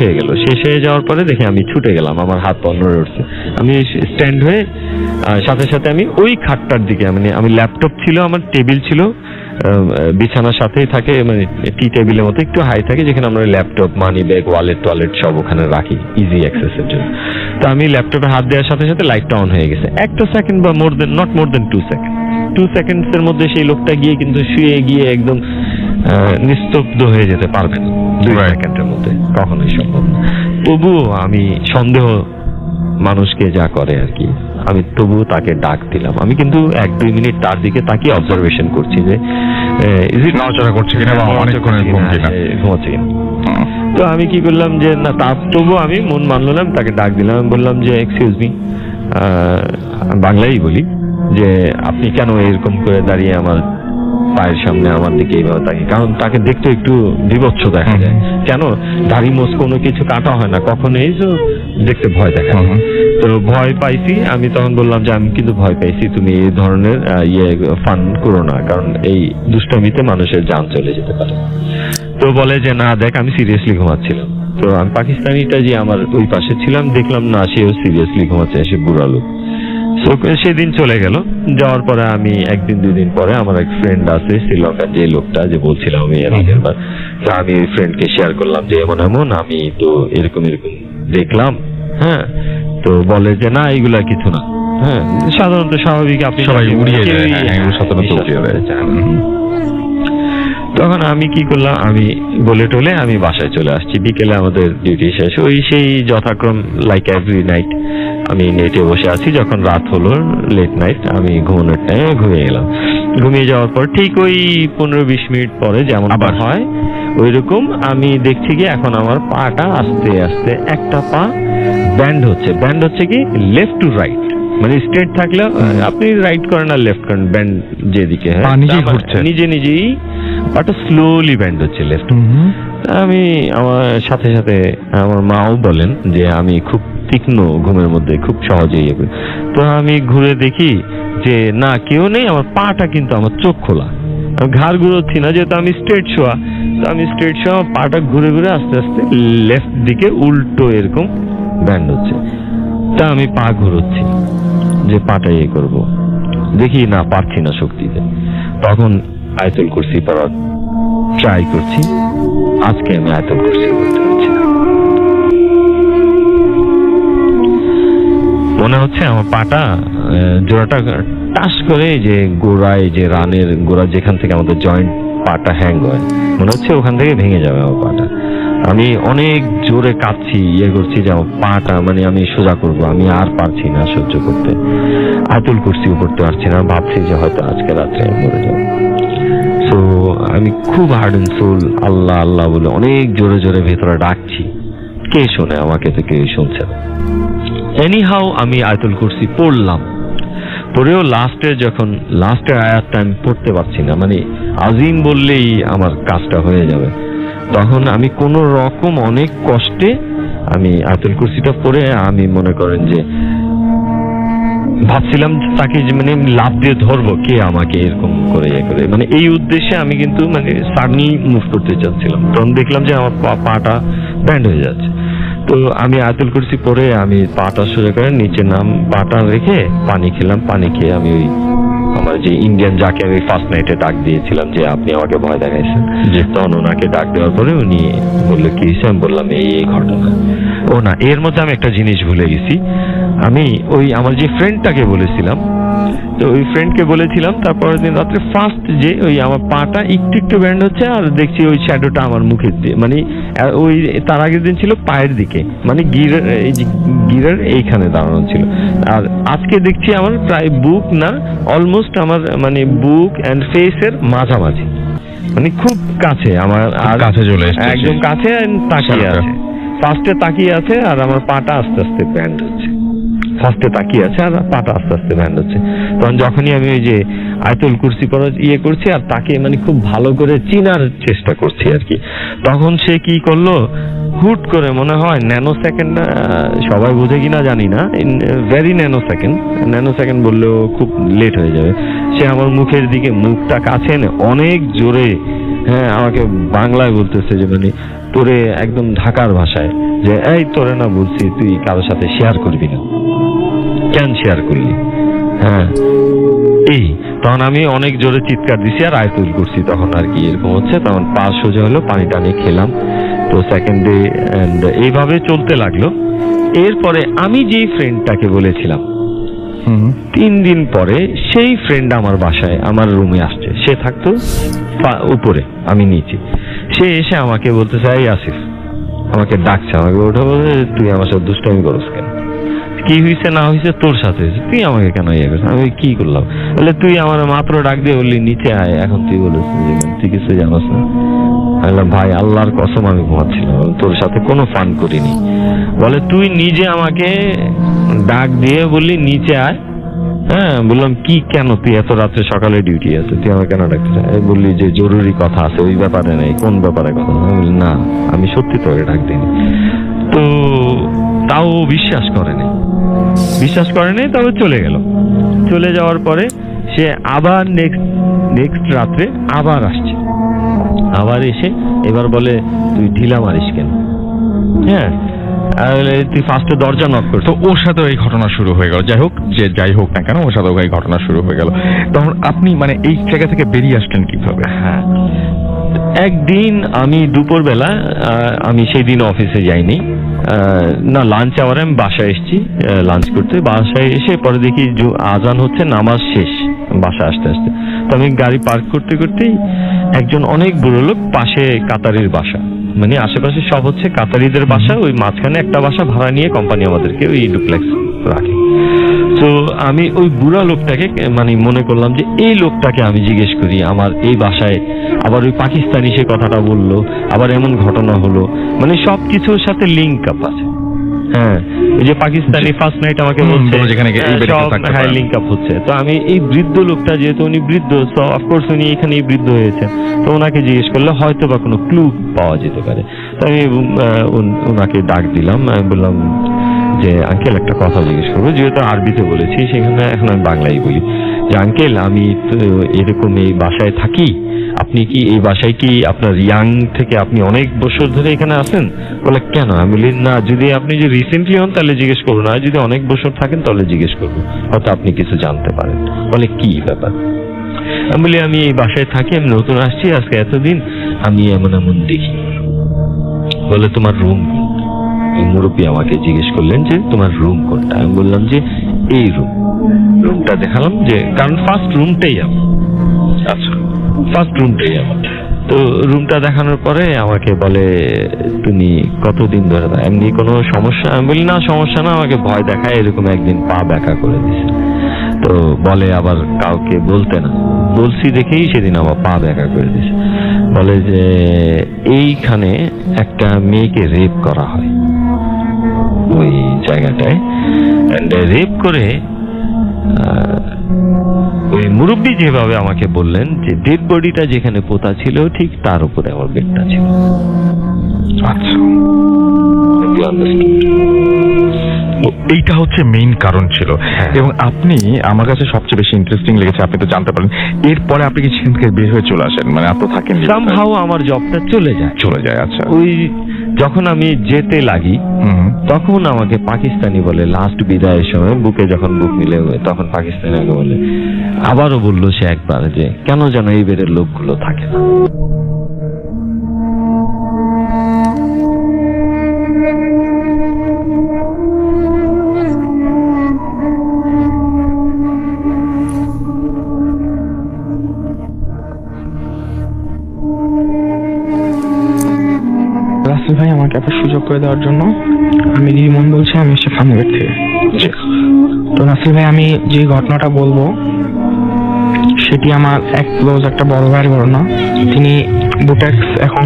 হয়ে যাওয়ার পরে দেখি আমি ছুটে গেলাম, আমার হাত পা নড়ে উঠছে। আমি স্ট্যান্ড হয়ে সাথে সাথে আমি ওই খাটটার দিকে, মানে আমি ল্যাপটপ ছিল, আমার টেবিল ছিল বিছানার সাথেই থাকে, মানে টি টেবিলের মতো একটু হাই থাকে, যেখানে আমরা ল্যাপটপ, মানি ব্যাগ, ওয়ালেট সব ওখানে রাখি ইজি অ্যাক্সেসের জন্য। তো আমি ল্যাপটপে হাত দেওয়ার সাথে সাথে লাইটটা অন হয়ে গেছে। একটা সেকেন্ড বা নট মোর দেন 2 সেকেন্ডসের মধ্যে সেই লোকটা গিয়ে কিন্তু শুয়ে গিয়ে একদম নিস্তব্ধ হয়ে যেতে পারবে না 2 সেকেন্ডের মধ্যে, কখনোই সম্ভব না। তবুও আমি সন্দেহ মানুষকে যা করে আর কি, আমি তবুও তাকে ডাক দিলাম। আমি কিন্তু 1-2 মিনিট তার দিকে তাকিয়ে অবজারভেশন করছি যে নড়াচড়া করছে কিনা বা অনেকক্ষণের ঘুম কিনা। ঘুমাচ্ছে কিনা। তো আমি কি করলাম যে না, তার তবুও আমি মন মানলো না, তাকে ডাক দিলাম। আমি বললাম যে এক্সকিউজ মি, বাংলাই বলি, যে আপনি কেন এরকম করে দাঁড়িয়ে আমার পায়ের সামনে আমার দিকে এইভাবে তাকিয়ে? কারণ তাকে দেখতে একটু বিভৎস দেখা যায়। কেন? দাড়ি মোছ কোনো কিছু কাটা হয় না কখনোই, তো দেখতে ভয় দেখা যায়। তো ভয় পাইছি। আমি তখন বললাম যে আমি কিন্তু ভয় পাইছি, তুমি এই ধরনের ফান করো না, কারণ এই দুষ্টামিতে মানুষের জান চলে যেতে পারে। তো বলে যে না দেখ, আমি সিরিয়াসলি ঘুমাচ্ছিলাম। তো আমি পাকিস্তানিটা যে আমার ওই পাশে ছিলাম, দেখলাম না সেও সিরিয়াসলি ঘুমাচ্ছে, সে বুড়া লোক। সেদিন চলে গেল। যাওয়ার পরে আমি 1-2 দিন পরে আমার এক ফ্রেন্ড আছে শ্রীলঙ্কার, যে লোকটা যে বলছিলাম আমি এর আগের বার, তা আমি ওই ফ্রেন্ডকে শেয়ার করলাম যে এমন আমি তো এরকম দেখলাম। হ্যাঁ, তো বলে যে না এগুলা কিছু না। হ্যাঁ, সাধারণত স্বাভাবিক, আপনি সবাই উড়িয়ে যায়, কেউই এগুলো সাধারণত উড়িয়ে যায়। তখন আমি কি করলাম, আমি বলে টলে আমি বাসায় চলে আসছি। বিকেলে আমাদের ডিউটি শেষ, সেই যথাক্রম লাইক এভরি নাইট আমি নেটে বসে আছি। যখন রাত হলো, লেট নাইট, আমি ঘুমানোর টাইমে ঘুমিয়ে গেলাম। ঘুমিয়ে যাওয়ার পর ঠিক ওই 15-20 মিনিট পরে যেমন আবার হয় ওইরকম আমি দেখছি কি এখন আমার পাটা আস্তে আস্তে একটা পা ব্যান্ড হচ্ছে কি লেফট টু রাইট, মানে স্ট্রেট থাকলে আপনি রাইট করেন আর লেফট করেন, ব্যান্ড যেদিকে নিজেই পাটা স্লোলি ব্যান্ড হচ্ছে লেফট। আমি আমার সাথে সাথে আমার মাও বলেন যে আমি খুব তীক্ষ্ণ ঘুমের মধ্যে খুব সহজেই। তো আমি ঘুরে দেখি যে না কেউ নেই, আমার পাটা কিন্তু আমার চোখ খোলা, ঘাড় ঘুরোচ্ছি না, যেহেতু আমি স্ট্রেট শোয়া। তো আমি স্ট্রেট শোয়া, পাটা ঘুরে ঘুরে আস্তে আস্তে লেফট দিকে উল্টো এরকম ব্যান্ড হচ্ছে। তা আমি পা ঘুরোচ্ছি যে পাটা করবো, দেখি না পারছি না শক্তিতে। তখন আয়াতুল কুরসি পড়ার ট্রাই করছি। আজকে আমি আয়াতুল কুরসি করতে পারছি না। হচ্ছে আমার পাটা জোড়াটা টাচ করে যে গোড়ায়, যে রানের গোড়া যেখান থেকে আমাদের জয়েন্ট পাটা হ্যাং হয়, মনে হচ্ছে ওখান থেকে ভেঙে যাবে আমার পাটা। আমি অনেক জোরে কাঁদছি, ইয়ে করছি যে আমার পাটা মানে আমি সোজা করব, আমি আর পারছি না সহ্য করতে। আয়াতুল কুরসিও করতে পারছি না, ভাবছি যে হয়তো আজকে রাত্রে আমি মরে যাব। তো আমি খুব হার্ড এন্ড সোল আল্লাহ আল্লাহ বলে অনেক জোরে জোরে ভেতরে ডাকছি। কে শোনে আমাকে? তো কেউ শুনছে না। এনি হাউ আমি আয়াতুল কুরসি পড়লাম, পড়েও লাস্টের আয়াতটা আমি পড়তে পারছি না, মানে আজিম বললেই আমার কাজটা হয়ে যাবে। তখন আমি কোন রকম অনেক কষ্টে আমি আয়াতুল কুরসিটা পড়ে আমি মনে করেন যে ভাবছিলাম তাকে যে মানে লাভ দিয়ে ধরবো, কে আমাকে এরকম করে ইয়ে করে, মানে এই উদ্দেশ্যে আমি কিন্তু মানে সাডেনলি মুভ করতে চাচ্ছিলাম। তখন দেখলাম যে আমার পাটা ব্যান্ড হয়ে যাচ্ছে। তো আমি আয়াতুল কুরসি পড়ে আমি পাটা সোজা করে নিচে পাটা রেখে পানি খেলাম। পানি খেয়ে আমি ওই আমার যে ইন্ডিয়ান যাকে আমি ফার্স্ট নাইটে ডাক দিয়েছিলাম যে আপনি আমাকে ভয় দেখাইছেন, তখন ওনাকে ডাক দেওয়ার পরে উনি বললো কি হয়েছে, আমি বললাম এই ঘটনা। ও না, এর মধ্যে আমি একটা জিনিস ভুলে গেছি। আমি ওই আমার যে ফ্রেন্ডটাকে বলেছিলাম, তো ওই ফ্রেন্ডকে বলেছিলাম তারপরের দিন রাত্রে ফার্স্ট যে ওই আমার পাটা একটু একটু ব্যান্ড হচ্ছে, আর দেখছি ওই শ্যাডোটা আমার মুখের দিয়ে, মানে ওই তার আগের দিন ছিল পায়ের দিকে, মানে গিরের এইখানে দাঁড়ানো ছিল, আর আজকে দেখছি আমার প্রায় বুক না অলমোস্ট আমার মানে বুক অ্যান্ড ফেসের মাঝামাঝি, মানে খুব কাছে আমার, আর কাছে চলে এসেছে, একদম কাছে তাকিয়ে আছে। ফার্স্টে তাকিয়ে আছে আর আমার পাটা আস্তে আস্তে ব্যান্ড হচ্ছে। ফার্স্টে তাকিয়ে আছে আর পাটা আস্তে আস্তে ব্যান্ড হচ্ছে। তখন যখনই আমি ওই যে আয়াতুল কুরসি পড়া ইয়ে করছি আর তাকে মানে খুব ভালো করে চিনার চেষ্টা করছি আর কি, তখন সে কি করলো, হুট করে মনে হয় ন্যানো সেকেন্ড, সবাই বোঝে কিনা জানি না, ভেরি ন্যানো সেকেন্ড বললেও খুব লেট হয়ে যাবে, সে আমার মুখের দিকে মুখটা কাছে এনে অনেক জোরে হ্যাঁ আমাকে বাংলায় বলতেছে যে মানে তোরে একদম ঢাকার ভাষায় যে এই তোরে না বলছি তুই কারোর সাথে শেয়ার করবি না, কেন শেয়ার করলি? হ্যাঁ এই তখন আমি অনেক জোরে চিৎকার দিছি আর আয়াতুল কুরসি তখন আর কি এরকম হচ্ছে, তখন পা সোজা হলো, পানি টানি খেলাম। তো সেকেন্ড ডে এন্ড এইভাবে চলতে লাগলো। এরপরে আমি যেই ফ্রেন্ডটাকে বলেছিলাম 3 দিন পরে সেই ফ্রেন্ড আমার বাসায় আমার রুমে আসছে, সে থাকতো উপরে আমি নিচে, সে এসে আমাকে বলতেছে এই আসিফ, আমাকে ডাকছে, আমাকে ওঠা বলে তুই আমার সাথে দুষ্টামি করছ কেন, কি হয়েছে না হয়েছে তোর সাথে, তুই আমাকে কেন ইয়ে করছিস? আমি কি করলাম? বলে তুই আমার মাত্র ডাক দিয়ে বললি নিচে আয়, এখন তুই বলেছিস তুই কিছু জানাস না। আমি বললাম ভাই আল্লাহর কসম আমি ঘুমাচ্ছিলাম, তোর সাথে কোনো ফান করিনি। বলে তুই নিজে আমাকে ডাক দিয়ে বললি নিচে আয়। হ্যাঁ বললাম কি কেন, তুই এত রাত্রে সকালে ডিউটি আছে, তুই আমাকে কেন ডাকতে? বললি যে জরুরি কথা আছে, ওই ব্যাপারে নাই, কোন ব্যাপারে কথা? আমি বললি না আমি সত্যি তোকে ডাক দিইনি। তো তাও বিশ্বাস করেনি, তবে চলে গেল। চলে যাওয়ার পরে সে আবার নেক্সট রাত্রে আবার আসছে, আবার এসে এবার বলে তুই ঢিলা মারিস কেন? হ্যাঁ তুই ফার্স্টে দরজা নক করছিস। তো ওর সাথে এই ঘটনা শুরু হয়ে গেল, যাই হোক না কেন ওর সাথে এই ঘটনা শুরু হয়ে গেল। তখন আপনি মানে এই জায়গা থেকে বেরিয়ে আসলেন কিভাবে? হ্যাঁ একদিন আমি দুপুরবেলা, আমি সেই দিন অফিসে যাইনি, না লাঞ্চ আওয়ারে আমি বাসায় এসেছি লাঞ্চ করতে। বাসায় এসে পরে দেখি আজান হচ্ছে, নামাজ শেষ, বাসায় আসতে আসতে। তো আমি গাড়ি পার্ক করতে করতেই একজন অনেক বুড়ো লোক, পাশে কাতারির বাসা, মানে আশেপাশে সব হচ্ছে কাতারিদের বাসা, ওই মাঝখানে একটা বাসা ভাড়া নিয়ে কোম্পানি আমাদেরকে ওই ডুপ্লেক্স রাখে। তো আমি ওই বুড়া লোকটাকে মানে মনে করলাম যে এই লোকটাকে আমি জিজ্ঞেস করি, আমার এই বাসায় আবার ওই পাকিস্তানি সে কথাটা বললো, আবার এমন ঘটনা হলো, মানে সবকিছুর সাথে লিঙ্ক আপ আছে। হ্যাঁ ওই যে পাকিস্তানি ফার্স্ট নাইট আমাকে বলছে হ্যাঁ লিঙ্ক আপ হচ্ছে। তো আমি এই বৃদ্ধ লোকটা, যেহেতু উনি বৃদ্ধ, তো অফকোর্স উনি এখানে বৃদ্ধ হয়েছে, তো ওনাকে জিজ্ঞেস করলে হয়তো বা কোনো ক্লু পাওয়া যেতে পারে। তো আমি ওনাকে ডাক দিলাম, আমি বললাম যে আঙ্কেল একটা কথা জিজ্ঞেস করবো, যেহেতু আরবিতে বলেছি সেখানে এখন আমি বাংলায় বলি, যে আঙ্কেল আমি তো এরকম এই বাসায় থাকি, আপনি কি এই বাসায় কি আপনার ইয়াং থেকে আপনি অনেক বছর ধরে এখানে আছেন? বলে কেন? আমি বলি না, যদি আপনি যে রিসেন্টলি হন তাহলে জিজ্ঞেস করবো না, যদি অনেক বছর থাকেন তাহলে জিজ্ঞেস করবো, হয়তো আপনি কিছু জানতে পারেন। বলে কি ব্যাপার? আমি বলি আমি এই বাসায় থাকি, আমি নতুন আসছি আজকে এতদিন, আমি এমন দেখি। বলে তোমার রুম মুরব্বী আমাকে জিজ্ঞেস করলেন যে তোমার রুম কোনটা। আমি বললাম যে এই রুমটা দেখালাম, যে কারণ ফার্স্ট রুমটাই আমার। আচ্ছা, ফার্স্ট রুমটাই আমার। তো রুমটা দেখানোর পরে আমাকে বলে তুমি কতদিন ধরে এমনি কোনো সমস্যা? আমি বলি না সমস্যা না, আমাকে ভয় দেখায়, এরকম একদিন পা ব্যাকা করে দিছে। তো বলে আবার কাউকে বলতে না, বলছি দেখেই সেদিন আমার পা ব্যাকা করে দিছে। বলে যে এইখানে একটা মেয়েকে রেপ করা হয় ওই জায়গাটায়, রেপ করে ওই মুরব্বী যেভাবে আমাকে বললেন যে ডেড বডিটা যেখানে পোতা ছিল ঠিক তার উপরে আমার বেডটা ছিল। আচ্ছা, এইটা হচ্ছে মেইন কারণ ছিল। এবং আপনি, আমার কাছে সবচেয়ে বেশি ইন্টারেস্টিং লেগেছে, আপনি তো জানতে পারেন এরপরে আপনি কি সেখান থেকে বের হয়ে চলে আসেন, মানে আপনি থাকেন সামহাউ আমার জবটা চলে যায়। আচ্ছা, ওই যখন আমি যেতে লাগি তখন আমাকে পাকিস্তানি বলে, লাস্ট বিদায়ের সময় বুকে যখন বুক মিলে তখন পাকিস্তানি আমাকে বলে, আবারও বললো সে একবার যে কেন যেন এই বেডের লোকগুলো থাকে না। রাসেল ভাই আমাকে একটা সুযোগ করে দেওয়ার জন্য। আমি রিমন বলছি, আমি এসে ফার্মগেট থেকে। তো রাসেল ভাই, আমি যে ঘটনাটা বলবো সেটি আমার এক ক্লোজ একটা বড় ভাইয়ের ঘটনা। তিনি বুটেক্স এখন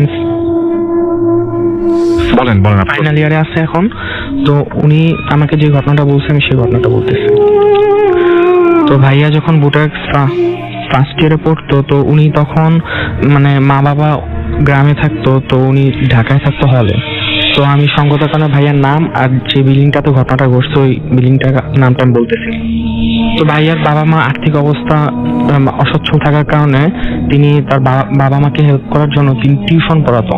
বলেন ফাইনাল ইয়ারে আছে এখন। তো উনি আমাকে যে ঘটনাটা বলছে আমি সেই ঘটনাটা বলতেছি। তো ভাইয়া যখন বুটেক্স ফার্স্ট ইয়ারে পড়তো, তো উনি তখন মানে মা বাবা গ্রামে থাকতো, তো উনি ঢাকায় থাকতো হলে। তো আমি সঙ্গতার কারণে ভাইয়ার নাম আর যে বিল্ডিংটাতে ঘটনাটা ঘটছে ওই বিল্ডিংটার নামটা আমি বলতেছি। তো ভাইয়ার বাবা মা আর্থিক অবস্থা অসচ্ছল থাকার কারণে তিনি তার বাবা মাকে হেল্প করার জন্য তিনি টিউশন পড়াতো।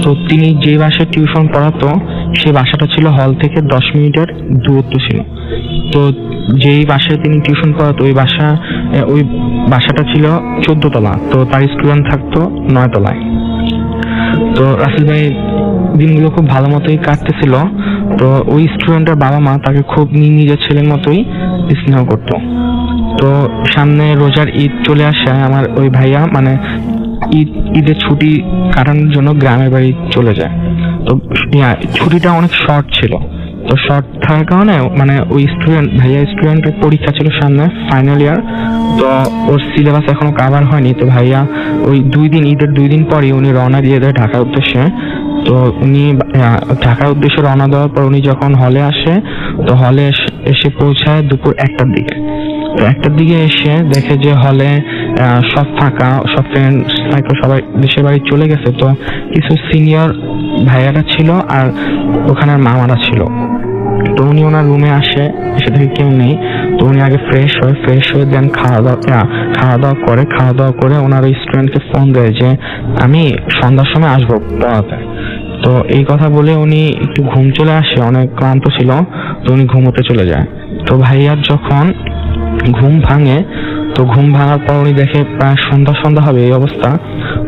তো তিনি যে বাসায় টিউশন পড়াতো সেই বাসাটা ছিল হল থেকে 10 মিনিটের দূরত্ব ছিল। তো যেই বাসায় তিনি টিউশন পড়াতো ওই বাসাটা ছিল 14 তলা, তো তার স্টুডেন্ট থাকতো 9 তলায়। তো রাসেল ভাই দিনগুলো খুব ভালো মতোই কাটতেছিল। তো ওই স্টুডেন্টের বাবা মা তাকে খুব নিজের ছেলের মতোই স্নেহ করতো। তো সামনে রোজার ঈদ চলে আসে, আমার ওই ভাইয়া মানে ঈদের ছুটি কাটানোর জন্য গ্রামের বাড়ি চলে যায়। তো ছুটিটা অনেক শর্ট ছিল। তো শর্ট থাকার কারণে মানে ওই ভাইয়া স্টুডেন্টের পরীক্ষা ছিল সামনে, ফাইনাল ইয়ার। তো ওর সিলেবাস এখনো কাভার হয়নি। তো ভাইয়া ওই ঈদের 2 দিন পরে উনি রওনা দিয়ে দেয় ঢাকার উদ্দেশ্যে। তো উনি ঢাকার উদ্দেশ্যে রওনা দেওয়ার পর উনি যখন হলে আসে, তো হলে এসে পৌঁছায় দুপুর 1টার দিকে। তো 1টার দিকে এসে দেখে যে হলে সব ফাঁকা, সব ফ্রেন্ড সবাই দেশের বাড়ি চলে গেছে। তো কিছু সিনিয়র ভাইয়ারা ছিল আর ওখানের মামারা ছিল। তো উনি ওনার রুমে এসে দেখে কেউ নেই। তো উনি আগে ফ্রেশ হয়ে দেন খাওয়া দাওয়া করে ওনার ওই স্টুডেন্টকে ফোন দেয় যে আমি সন্ধ্যার সময় আসবো পড়াতে। তো এই কথা বলে উনি একটু ঘুম চলে আসে, অনেক ক্লান্ত ছিল। তো উনি ঘুমোতে চলে যায়। তো ভাইয়ার যখন ঘুম ভাঙে, তো ঘুম ভাঙার পর উনি দেখে প্রায় সন্ধ্যা হবে এই অবস্থা।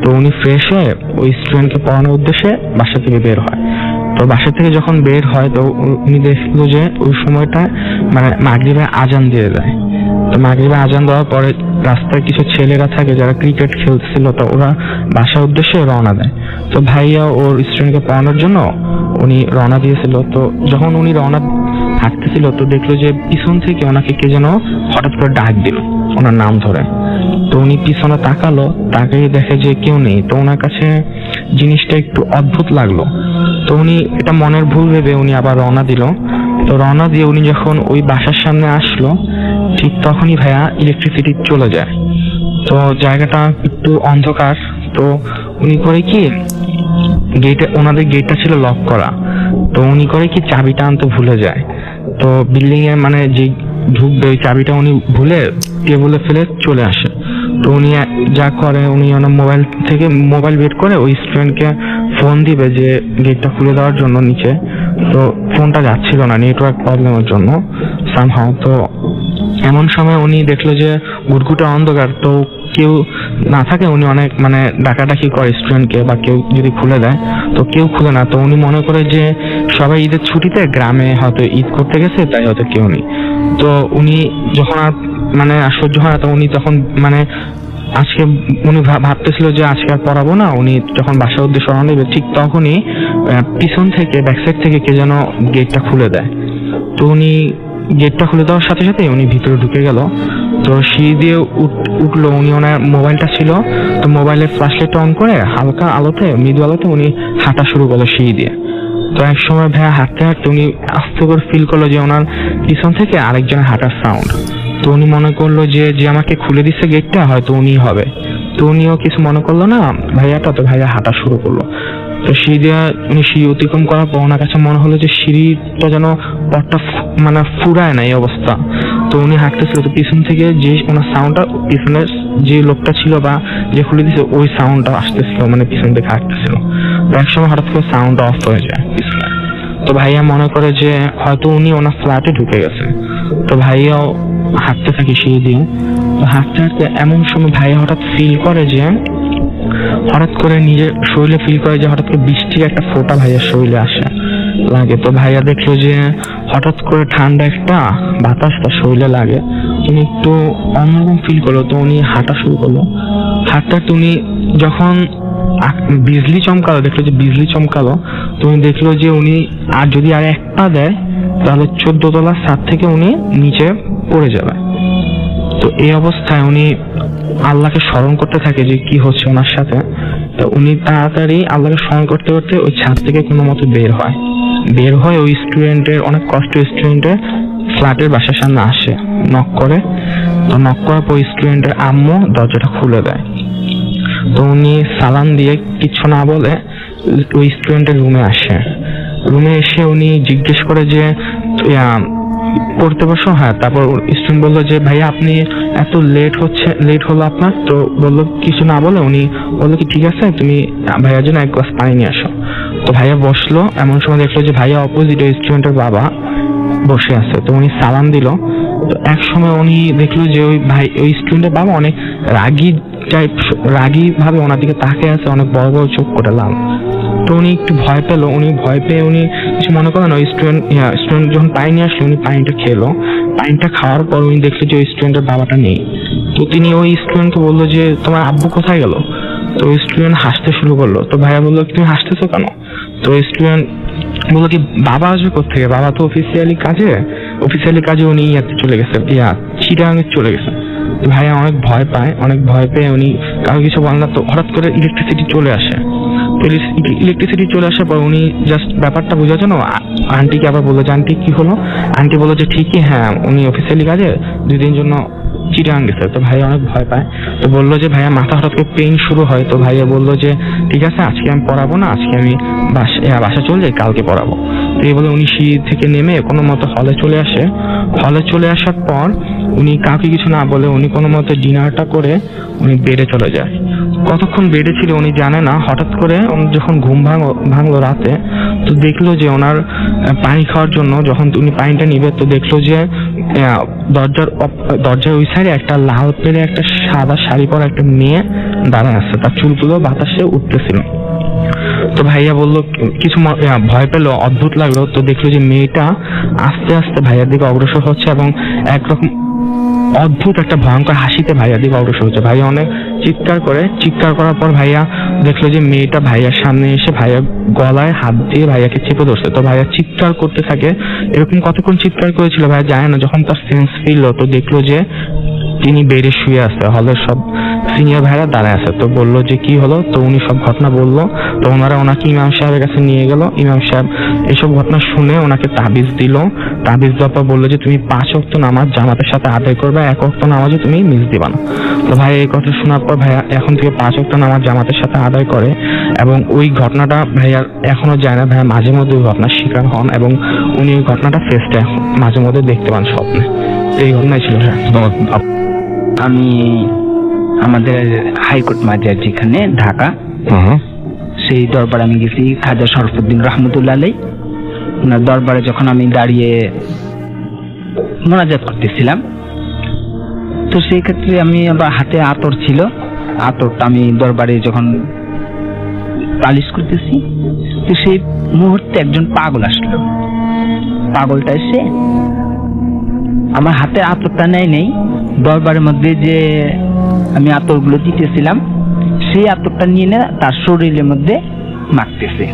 তো উনি ফ্রেশ হয়ে ওই স্টুডেন্টকে পড়ানোর উদ্দেশ্যে বাসা থেকে বের হয়। তো বাসা থেকে যখন বের হয়, তো উনি দেখলো যে ওই সময়টা মানে মাগরিবে আজান দিয়ে দেয়। তো মাগরিবে আজান দেওয়ার পরে রাস্তায় কিছু ছেলেরা থাকে যারা ক্রিকেট খেলছিল, তো ওরা বাসার উদ্দেশ্যে রওনা দেয়। তো ভাইয়া ওর স্টুডেন্টকে পড়ানোর জন্য উনি রওনা দিয়েছিল। তো যখন উনি রওনা হাঁটতেছিল, তো দেখলো যে পিছন থেকে ওনাকে কে যেন হঠাৎ করে ডাক দিল ওনার নাম ধরে। তো উনি পিছনে তাকিয়ে দেখে যে কেউ নেই। তো ওনার কাছে জিনিসটা একটু অদ্ভুত লাগলো। তো উনি এটা মনের ভুল ভেবে উনি আবার রওনা দিল। তো রওনা দিয়ে উনি যখন ওই বাসার সামনে আসলো, ঠিক তখনই ভাইয়া ইলেকট্রিসিটি চলে যায়। তো জায়গাটা একটু অন্ধকার। তো উনি করে কি ওনাদের গেটটা ছিল লক করা। তো উনি করে কি চাবিটা আনতে ভুলে যায়। তো বিল্ডিং এ মানে যে ঢুকবে ওই চাবিটা উনি ভুলে টেবিলে ফেলে চলে আসে। তো উনি যা করে, উনি ওনার মোবাইল বের করে ওই স্টুডেন্টকে ফোন দিবে যে গেটটা খুলে দেওয়ার জন্য নিচে। তো ফোনটা যাচ্ছিল না নেটওয়ার্ক প্রবলেমের জন্য সামহাউ। তো এমন সময় উনি দেখলো যে ঘুটঘুটে অন্ধকার, তো কেউ না থাকে, উনি অনেক মানে ডাকাডাকি করে স্টুডেন্টকে, বা কেউ যদি খুলে দেয় তো কেউ খুলে না। তো উনি মনে করে যে সবাই ঈদের ছুটিতে গ্রামে হয়তো ঈদ করতে গেছে, তাই হয়তো কেউ নেই। তো উনি যখন আর মানে আর সহ্য হয় না, তো উনি তখন মানে আজকে উনি ভাবতেছিল যে আজকে আর পড়াবো না। উনি যখন বাসার উদ্দেশ্যে রওনা দেবে, ঠিক তখনই পিছন থেকে ব্যাকসাইড থেকে কে যেন গেটটা খুলে দেয়। তো উনি গেটটা খুলে দেওয়ার সাথে সাথে উনি ভিতরে ঢুকে গেল। তো সিঁড়ি দিয়ে উঠলো, উনি ওনার মোবাইলটা ছিল, তো মোবাইলের ফ্ল্যাশলাইটটা অন করে হালকা আলোতে, মৃদু আলোতে উনি হাঁটা শুরু করলো সিঁড়ি দিয়ে। তো এক সময় ভাইয়া হাঁটতে হাঁটতে উনি আস্তে করে ফিল করলো যে ওনার পিছন থেকে আরেকজনের হাঁটার সাউন্ড। তো উনি মনে করলো যে যে আমাকে খুলে দিচ্ছে গেটটা হয়তো উনি হবে। তো উনিও কিছু মনে করলো না ভাইয়াটা, তো ভাইয়া হাঁটা শুরু করলো। তো সিঁড়ি দিয়ে উনি সিঁড়ি অতিক্রম করার পর ওনার কাছে মনে হলো যে সিঁড়িটা যেন পথটা মানে ফুরায় না, এই অবস্থা। তো উনি হাঁটতেছিল, তো পিছন থেকে যে ওনার সাউন্ডটা, পিছনের যে লোকটা ছিল বা যে খুলে দিচ্ছে ওই সাউন্ডটা আসতেছিল, মানে পিছন থেকে হাঁটতেছিল। তো একসময় হঠাৎ করে সাউন্ড অফ হয়ে যায় পিছনে। তো ভাইয়া মনে করে যে হয়তো উনি ওনার ফ্ল্যাটে ঢুকে গেছে। তো ভাইয়াও হাঁটতে থাকে সিঁড়ি দিয়ে। তো হাঁটতে হাঁটতে এমন সময় ভাইয়া হঠাৎ ফিল করে যে হঠাৎ করে নিজের শরীরে ফিল করে যে হঠাৎ করে বৃষ্টির একটা ফোঁটা ভাইয়ার শরীরে আসে লাগে। তো ভাইয়া দেখলো যে হঠাৎ করে ঠান্ডা একটা বাতাস তার শরীরে লাগে। উনি একটু অন্যরকম ফিল করলো। তো উনি হাঁটা শুরু করলো। হাঁটতে হাঁটতে উনি যখন বিজলি চমকালো, দেখলো যে বিজলি চমকালো, তো উনি দেখলো যে উনি আর যদি আর এক পা দেয় তাহলে 14 তলার ছাদ থেকে উনি নিচে পড়ে যাবে। তো এই অবস্থায় উনি আল্লাহকে স্মরণ করতে থাকে যে কি হচ্ছে ওনার সাথে। তো উনি তাড়াতাড়ি আল্লাহকে স্মরণ করতে করতে ওই ছাদ থেকে কোনো মতে বের হয় ওই স্টুডেন্টের, অনেক কষ্ট স্টুডেন্টের ফ্ল্যাটের বাসার সামনে আসে, নক করে। তো নক করার পর স্টুডেন্টের আম্মু দরজাটা খুলে দেয়। তো উনি সালাম দিয়ে কিচ্ছু না বলে ওই স্টুডেন্টের রুমে আসে। রুমে এসে উনি জিজ্ঞেস করে যে পড়তে বসো? হ্যাঁ। তারপর স্টুডেন্ট বললো যে ভাইয়া আপনি এত লেট হলো আপনার। তো বললো কিছু না বলে উনি বললো কি ঠিক আছে তুমি ভাইয়ার জন্য এক গ্লাস পানি নিয়ে আসো। তো ভাইয়া বসলো। এমন সময় দেখলো যে ভাইয়া অপোজিট ওই স্টুডেন্টের বাবা বসে আছে। তো উনি সালাম দিল। তো এক সময় উনি দেখলো যে ওই স্টুডেন্টের বাবা অনেক রাগী ভাবে ওনার দিকে তাকিয়ে আছে, অনেক বড় বড় চোখ করে লাল। তো উনি একটু ভয় পেলো। উনি ভয় পেয়ে উনি কিছু মনে করেন ওই স্টুডেন্ট যখন পানি নিয়ে আসলো উনি পানিটা খেলো। পানিটা খাওয়ার পর উনি দেখলো যে ওই স্টুডেন্টের বাবাটা নেই। তো তিনি ওই স্টুডেন্টকে বললো যে তোমার আব্বু কোথায় গেল? তো ওই স্টুডেন্ট হাসতে শুরু করলো। তো ভাইয়া বললো তুমি হাসতেছো কেন? তো ওই স্টুডেন্ট বললো কি বাবা আসবে কোথেকে, বাবা তো অফিসিয়ালি কাজে উনি ইয়াতে চলে গেছে, চিটাগাঙে চলে গেছে। ভাইয়া অনেক ভয় পেয়ে উনি কারো কিছু বলেন না। তো হঠাৎ করে ইলেকট্রিসিটি চলে আসে। ইলেকট্রিসিটি চলে আসার পর উনি জাস্ট ব্যাপারটা বোঝার জন্য আন্টিকে আবার বললো যে আন্টি কি হলো? আন্টি বললো যে ঠিকই, হ্যাঁ উনি অফিসিয়ালি কাজে 2 দিন জন্য চিটাগাং গেছে। তো ভাইয়া অনেক ভয় পায়। তো বললো যে ভাইয়া মাথা হঠাৎ করে পেইন শুরু হয়। তো ভাইয়া বললো যে ঠিক আছে আজকে আমি পড়াবো না, আজকে আমি বাসা চলে যাই, কালকে পড়াবো। তো এই বলে উনি সিঁড়ি থেকে নেমে কোনো মতো হলে চলে আসে। হলে চলে আসার পর উনি কাউকে কিছু না বলে উনি কোনো মতো ডিনারটা করে উনি বেডে চলে যায়। কতক্ষণ বেডে ছিল উনি জানে না। হঠাৎ করে যখন ঘুম ভাঙলো রাতে, তো দেখলো যে ওনার পানি খাওয়ার জন্য যখন উনি পানিটা নিবে, তো দেখলো যে দরজার ওই সাইডে একটা লাল পেরে একটা সাদা শাড়ি পরা একটা মেয়ে দাঁড়ায় আছে, তার চুলগুলো বাতাসে উঠতেছিল। তো ভাইয়া বললো কিছু ভয় পেলো, অদ্ভুত লাগলো। তো দেখলো যে মেয়েটা আস্তে আস্তে ভাইয়ার দিকে অগ্রসর হচ্ছে এবং একরকম অদ্ভুত একটা ভয়ঙ্কর হাসিতে ভাইয়ার দিকে অগ্রসর হচ্ছে। ভাইয়া অনেক চিৎকার করার পর ভাইয়া দেখলো যে মেয়েটা ভাইয়ার সামনে এসে ভাইয়ার গলায় হাত দিয়ে ভাইয়াকে চেপে ধরছে। তো ভাইয়া চিৎকার করতে থাকে। এরকম কতক্ষণ চিৎকার করেছিল ভাইয়া জানে না। যখন তার সেন্স ফিরলো তো দেখলো যে তিনি বেডে শুয়ে আছে, হলের সব সিনিয়র ভাইরা দাঁড়ায় আছে। তো বললো যে কি হলো? তো উনি সব ঘটনা বললো। তো ওনাকে ইমাম সাহেবের কাছে নিয়ে গেল। ইমাম সাহেব এইসব ঘটনা শুনে ওনাকে তাবিজ দিল। তাবিজ দেওয়ার পর বললো যে তুমি 5 ওয়াক্ত নামাজ জামাতের সাথে আদায় করবে, 1 ওয়াক্ত নামাজও তুমি মিস দিবা না। তো ভাই এই কথা শোনার পর ভাইয়া এখন থেকে 5 ওয়াক্ত নামাজ জামাতের সাথে আদায় করে। এবং ওই ঘটনাটা ভাইয়া এখনো যায় না। ভাইয়া মাঝে মধ্যে ওই ঘটনার শিকার হন এবং উনি ওই ঘটনাটা ফেসটা মাঝে মধ্যে দেখতে পান স্বপ্নে। এই ঘটনাই ছিল। আমি আমাদের হাইকোর্ট মাজার যেখানে ঢাকা, সেই দরবারে আমি গেছি খাজা শরফুদ্দিন রহমতুল্লাহ আলাই। ওনার দরবারে যখন আমি দাঁড়িয়ে মোনাজাত করতেছিলাম, তো সেই ক্ষেত্রে আমি আবার হাতে আতর ছিল, আতরটা আমি দরবারে যখন পালিশ করতেছি, তো সেই মুহূর্তে একজন পাগল আসলো। পাগলটা এসে আমার হাতে আতরটা নেই দরবারের মধ্যে যে আমি আতরগুলো দিতেছিলাম, সেই আতরটা নিয়ে না তার শরীরের মধ্যে মাখতেছে।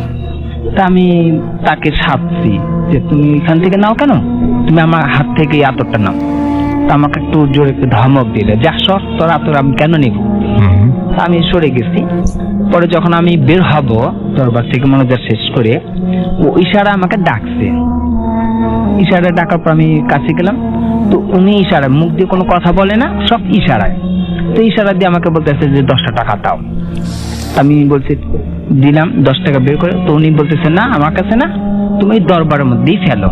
তা আমি তাকে সাধছি যে তুমি এখান থেকে নাও কেন, তুমি আমার হাত থেকে এই আতরটা নাও। তা আমাকে একটু জোরে একটু ধমক দিলে, যা সর, তোর আতর আমি কেন নেব। তা আমি সরে গেছি। পরে যখন আমি বের হব দরবার থেকে মনোজাত শেষ করে, ও ইশারা আমাকে ডাকছে। ইশারা ডাকার পর আমি কাছে গেলাম, তো উনি ইশারায়, মুখ দিয়ে কোনো কথা বলে না, সব ইশারায়। তো ইশারা দিয়ে আমাকে বলতেছে যে 10টা টাকা দাও। আমি বলছি দিলাম 10 টাকা বের করে। তো উনি বলতেছে না, আমার কাছে না, তুমি দরবারের মধ্যেই ফেলো।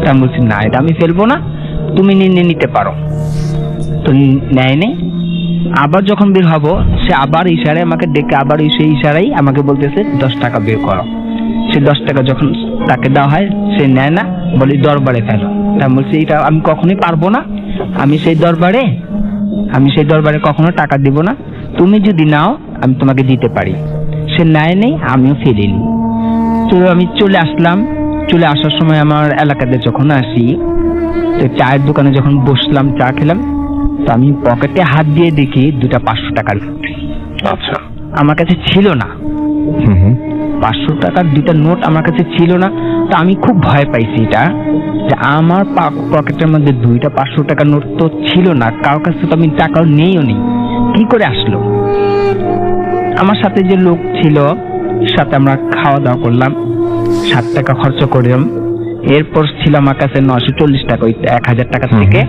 তা আমি বলছি না, এটা আমি ফেলবো না, তুমি নিয়ে নিতে পারো। তো নেয় নেই। আবার যখন বের হবো, সে আবার ইশারায় আমাকে ডেকে, আবার সেই ইশারাই আমাকে বলতেছে 10 টাকা বের করো। সে 10 টাকা যখন তাকে দেওয়া হয়, সে নেয় না, বলি দরবারে ফেলো। তা আমি বলছি এটা আমি কখনোই পারবো না, আমি সেই দরবারে কখনো টাকা দিব না, তুমি যদি নাও আমি তোমাকে দিতে পারি। সে নেয় নেই, আমিও ফেলিনি। তো আমি চলে আসলাম। চলে আসার সময় আমার এলাকাতে যখন আসি, তো চায়ের দোকানে যখন বসলাম, চা খেলাম, তো আমি পকেটে হাত দিয়ে দেখি 2টা 500 টাকার নোট। আচ্ছা। আমার কাছে ছিল না, 500 টাকার 2টা নোট আমার কাছে ছিল না। তো আমি খুব ভয় পাইছি এটা, যে আমার পকেটের মধ্যে 2টা 500 টাকার নোট তো ছিল না, কারোর কাছে তো আমি টাকাও নেইও নি, কি করে আসলো। আমার সাথে যে লোক ছিল, সাথে আমরা খাওয়া দাওয়া করলাম, 7 টাকা খরচ করলাম। এরপর ছিল আমার কাছে 940 টাকা, ওই 1000 টাকা থেকে।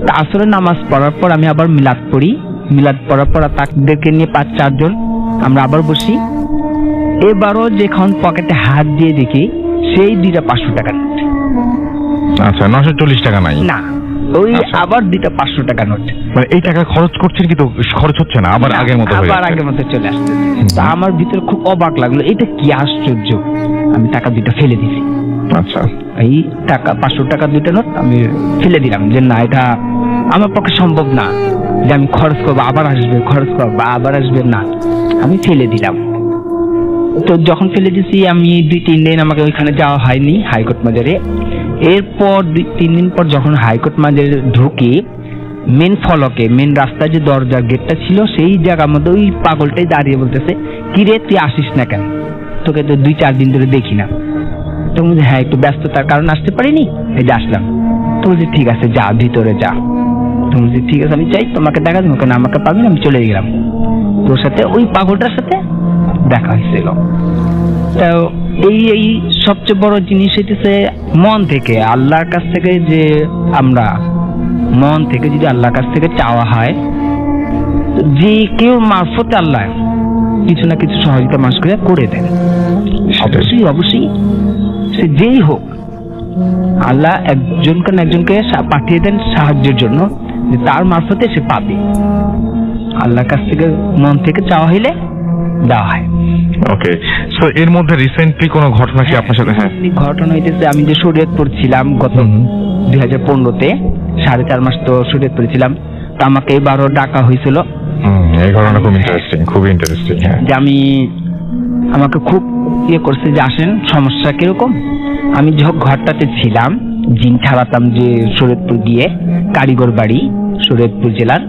তা আসরের নামাজ পড়ার পর আমি আবার মিলাদ পড়ি। মিলাদ পড়ার পর তাদেরকে নিয়ে 5-4 জন আমরা আবার বসি। এবারও যখন পকেটে হাত দিয়ে দেখি, সেই 2টা 500 টাকা নোট। আচ্ছা, 940 টাকা নাই না, ওই আবার 2টা 500 টাকা নোট। মানে এই টাকা খরচ করছেন কিন্তু খরচ হচ্ছে না, আবার আগের মতো হয়ে আবার যাচ্ছে। আগের মতো চলে আসছে। তা আমার ভিতরে খুব অবাক লাগলো, এটা কি আশ্চর্য। আমি টাকা 2টা ফেলে দিছি। আচ্ছা। এই টাকা 500 টাকা 2টা নোট আমি ফেলে দিলাম, যে না, এটা আমার পক্ষে সম্ভব না যে আমি খরচ করবো আবার আসবে, খরচ করবো আবার আসবে, না, আমি ফেলে দিলাম। তো যখন ফেলে দিছি, আমি 2-3 দিন আমাকে ওইখানে যাওয়া হয়নি হাইকোর্ট মাজারে। এরপর 2-3 দিন পর যখন হাইকোর্ট মাজারে ঢুকি, মেন ফলকে, মেন রাস্তায় যে দরজার গেটটা ছিল, সেই জায়গার মধ্যে ওই পাগলটাই দাঁড়িয়ে বলতেছে, কিরে তুই আসিস না কেন, তোকে তো 2-4 দিন ধরে দেখি না। তো বলছি হ্যাঁ, একটু ব্যস্ততার কারণে আসতে পারিনি, এই যে আসলাম। তো বলছি ঠিক আছে, যা ভিতরে যা। তো বলছি ঠিক আছে, আমি চাই তোমাকে দেখা দেবো, কেন আমাকে পাবি না, আমি চলে গেলাম। তোর সাথে ওই পাগলটার সাথে দেখা হয়েছিল। তো এই সবচেয়ে বড় জিনিস হইতেছে মন থেকে আল্লাহর কাছ থেকে, যে আমরা মন থেকে যদি আল্লাহর কাছ থেকে চাওয়া হয়, যে কেউ মারফতে আল্লাহ কিছু না কিছু সহযোগিতা মানুষ করে দেন। অবশ্যই সে যেই হোক, আল্লাহ একজনকে না একজনকে পাঠিয়ে দেন সাহায্যের জন্য, যে তার মারফতে সে পাবে। আল্লাহর কাছ থেকে মন থেকে চাওয়া হইলে দেওয়া হয়। ওকে, সো এর মধ্যে রিসেন্টলি কোনো ঘটনা কি আপনার সাথে? হ্যাঁ, ঘটনা হইতেছে, আমি যে শরীয়তপুর ছিলাম গত 2015-তে, 4.5 মাস তো শরীয়তপুর ছিলাম। তো আমাকে এবারও ডাকা হয়েছিল। এই ঘটনা খুব ইন্টারেস্টিং, খুবই ইন্টারেস্টিং। হ্যাঁ, যে আমাকে খুব করছে যে আসেন, সমস্যা কিরকম। আমি যখন ঘরটাতে ছিলাম, জিন ছাড়াতাম যে শরীয়তপুর গিয়ে, কারিগর বাড়ি শরীয়তপুর জেলার।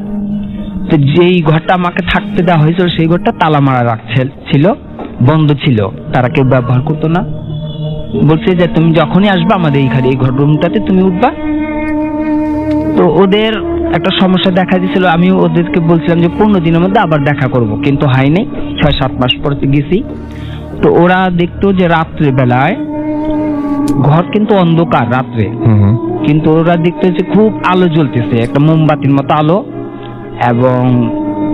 তো যেই ঘরটা আমাকে থাকতে দেওয়া হয়েছিল, সেই ঘরটা তালা মারা ছিল, বন্ধ ছিল, তারা কেউ ব্যবহার করতো না। বলছে যে তুমি যখনই আসবা আমাদের এইখানে এই ঘর রুমটাতে তুমি উঠবা। তো ওদের একটা সমস্যা দেখা দিয়েছিল। আমি ওদেরকে বলছিলাম যে 15 দিনের মধ্যে আবার দেখা করব, কিন্তু হয়নি। 6-7 মাস পরে গেছি। তো ওরা দেখতো যে রাত্রে বেলায় ঘর কিন্তু অন্ধকার রাত্রে, কিন্তু ওরা দেখতো যে খুব আলো জ্বলতেছে, একটা মোমবাতির মতো আলো, এবং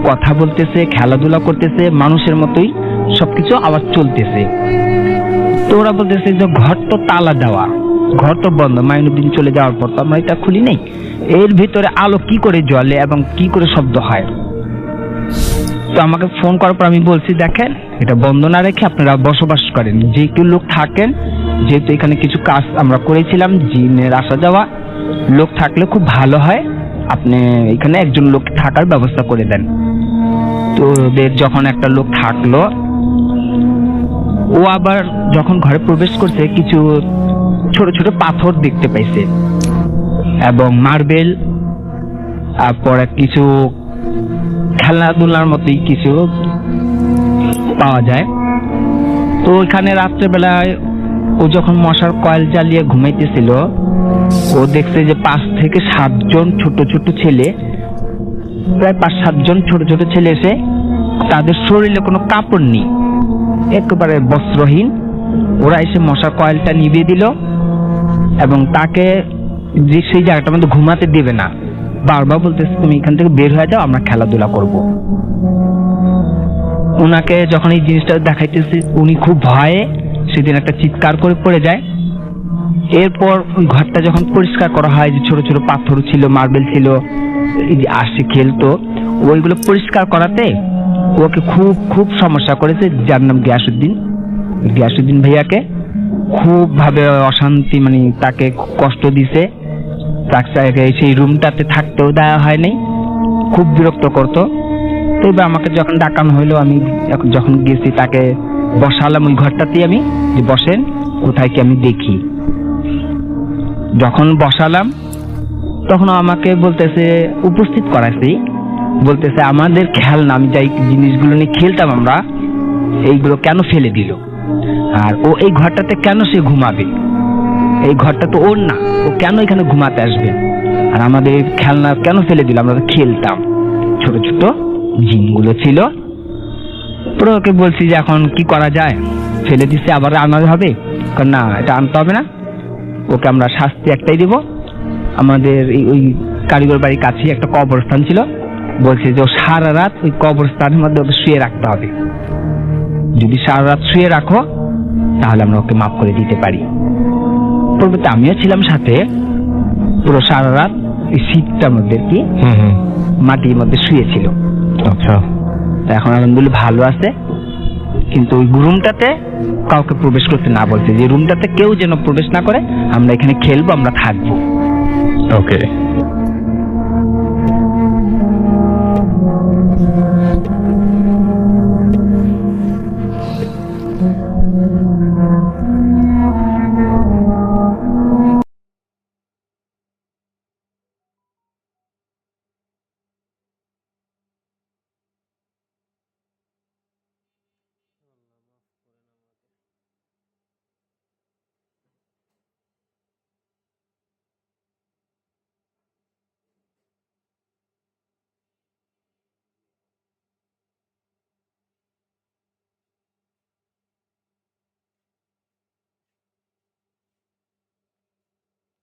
কথা বলতেছে, খেলাধুলা করতেছে, মানুষের মতোই সবকিছু আবার চলতেছে। তো ওরা বলতেছে যে ঘর তো তালা দেওয়া, ঘর তো বন্ধ, মাইনুদ্দিন চলে যাওয়ার পর তো আমরা এটা খুলি নেই, এর ভিতরে আলো কি করে জ্বলে এবং কি করে শব্দ হয়। তো আমাকে ফোন করার পর আমি বলছি দেখেন, এটা বন্ধ না রেখে আপনারা বসবাস করেন, যে কেউ লোক থাকেন, যেহেতু এখানে কিছু কাজ আমরা করেছিলাম, জিনের আসা যাওয়া, লোক থাকলে খুব ভালো হয়, আপনি এখানে একজন লোক থাকার ব্যবস্থা করে দেন। তো ওদের যখন একটা লোক থাকলো, ও আবার যখন ঘরে প্রবেশ করছে কিছু ছোট ছোট পাথর দেখতে পাইছে এবং মার্বেল, তারপরে কিছু খেলাধুলার মতোই কিছু পাওয়া যায়। তো ওইখানে রাত্রেবেলায় ও যখন মশার কয়েল জ্বালিয়ে ঘুমাইতেছিল, ও দেখছে যে 5 থেকে 7 জন ছোট ছোট ছেলে, প্রায় 5-7 জন ছোট ছোট ছেলে এসে, তাদের শরীরে কোনো কাপড় নেই, একেবারে বস্ত্রহীন, ওরা এসে মশার কয়েলটা নিভিয়ে দিল এবং তাকে যে সেই জায়গাটার মধ্যে ঘুমাতে দেবে না, বারবার বলতেছে তুমি এখান থেকে বের হয়ে যাও, আমরা খেলাধুলা করব। ওনাকে যখন এই জিনিসটা দেখাইতেছি, উনি খুব ভয়ে সেদিন একটা চিৎকার করে পড়ে যায়। এরপর ওই ঘরটা যখন পরিষ্কার করা হয়, যে ছোট ছোট পাথর ছিল, মার্বেল ছিল, এই যে আসে খেলতো, ওইগুলো পরিষ্কার করাতে ওকে খুব খুব সমস্যা করেছে, যার নাম গিয়াসউদ্দিন ভাইয়াকে খুব ভাবে অশান্তি, মানে তাকে কষ্ট দিছে, তাকে সেই রুমটাতে থাকতেও দেওয়া হয় নাই, খুব বিরক্ত করতো। তো এবার আমাকে যখন ডাকানো হইলো, আমি যখন গেছি তাকে বসালাম ওই ঘরটাতেই, আমি যে বসেন কোথায় কি আমি দেখি। যখন বসালাম তখন আমাকে বলতেছে, উপস্থিত করাইছি, বলতেছে আমাদের খেলনা, আমি যাই জিনিসগুলো নিয়ে খেলতাম আমরা, এইগুলো কেন ফেলে দিল, আর ও এই ঘরটাতে কেন সে ঘুমাবে, এই ঘরটা তো ওর না, ও কেন এখানে ঘুমাতে আসবে, আর আমাদের খেলনা কেন ফেলে দিল, আমরা তো খেলতাম, ছোট ছোট জিনগুলো ছিল। পুরো ওকে বলছি যে এখন কি করা যায়, ফেলে দিচ্ছে আবার আনতে হবে, কারণ না এটা আনতে হবে না, ওকে আমরা শাস্তি একটাই দেব। আমাদের ওই কারিগর বাড়ির কাছেই একটা কবরস্থান ছিল, বলছে যে ও সারা রাত ওই কবরস্থানের মধ্যে ওকে শুয়ে রাখতে হবে, যদি সারা রাত শুয়ে রাখো তাহলে আমরা ওকে মাফ করে দিতে পারি। পরবর্তী আমিও ছিলাম সাথে, পুরো সারা রাত এই শীতটার মধ্যে কি মাটির মধ্যে শুয়েছিল। আচ্ছা, এখন আলহামদুলিল্লাহ ভালো আছে, কিন্তু ওই রুমটাতে কাউকে প্রবেশ করতে না বলছে, যে রুমটাতে কেউ যেন প্রবেশ না করে, আমরা এখানে খেলবো, আমরা থাকবো। ওকে।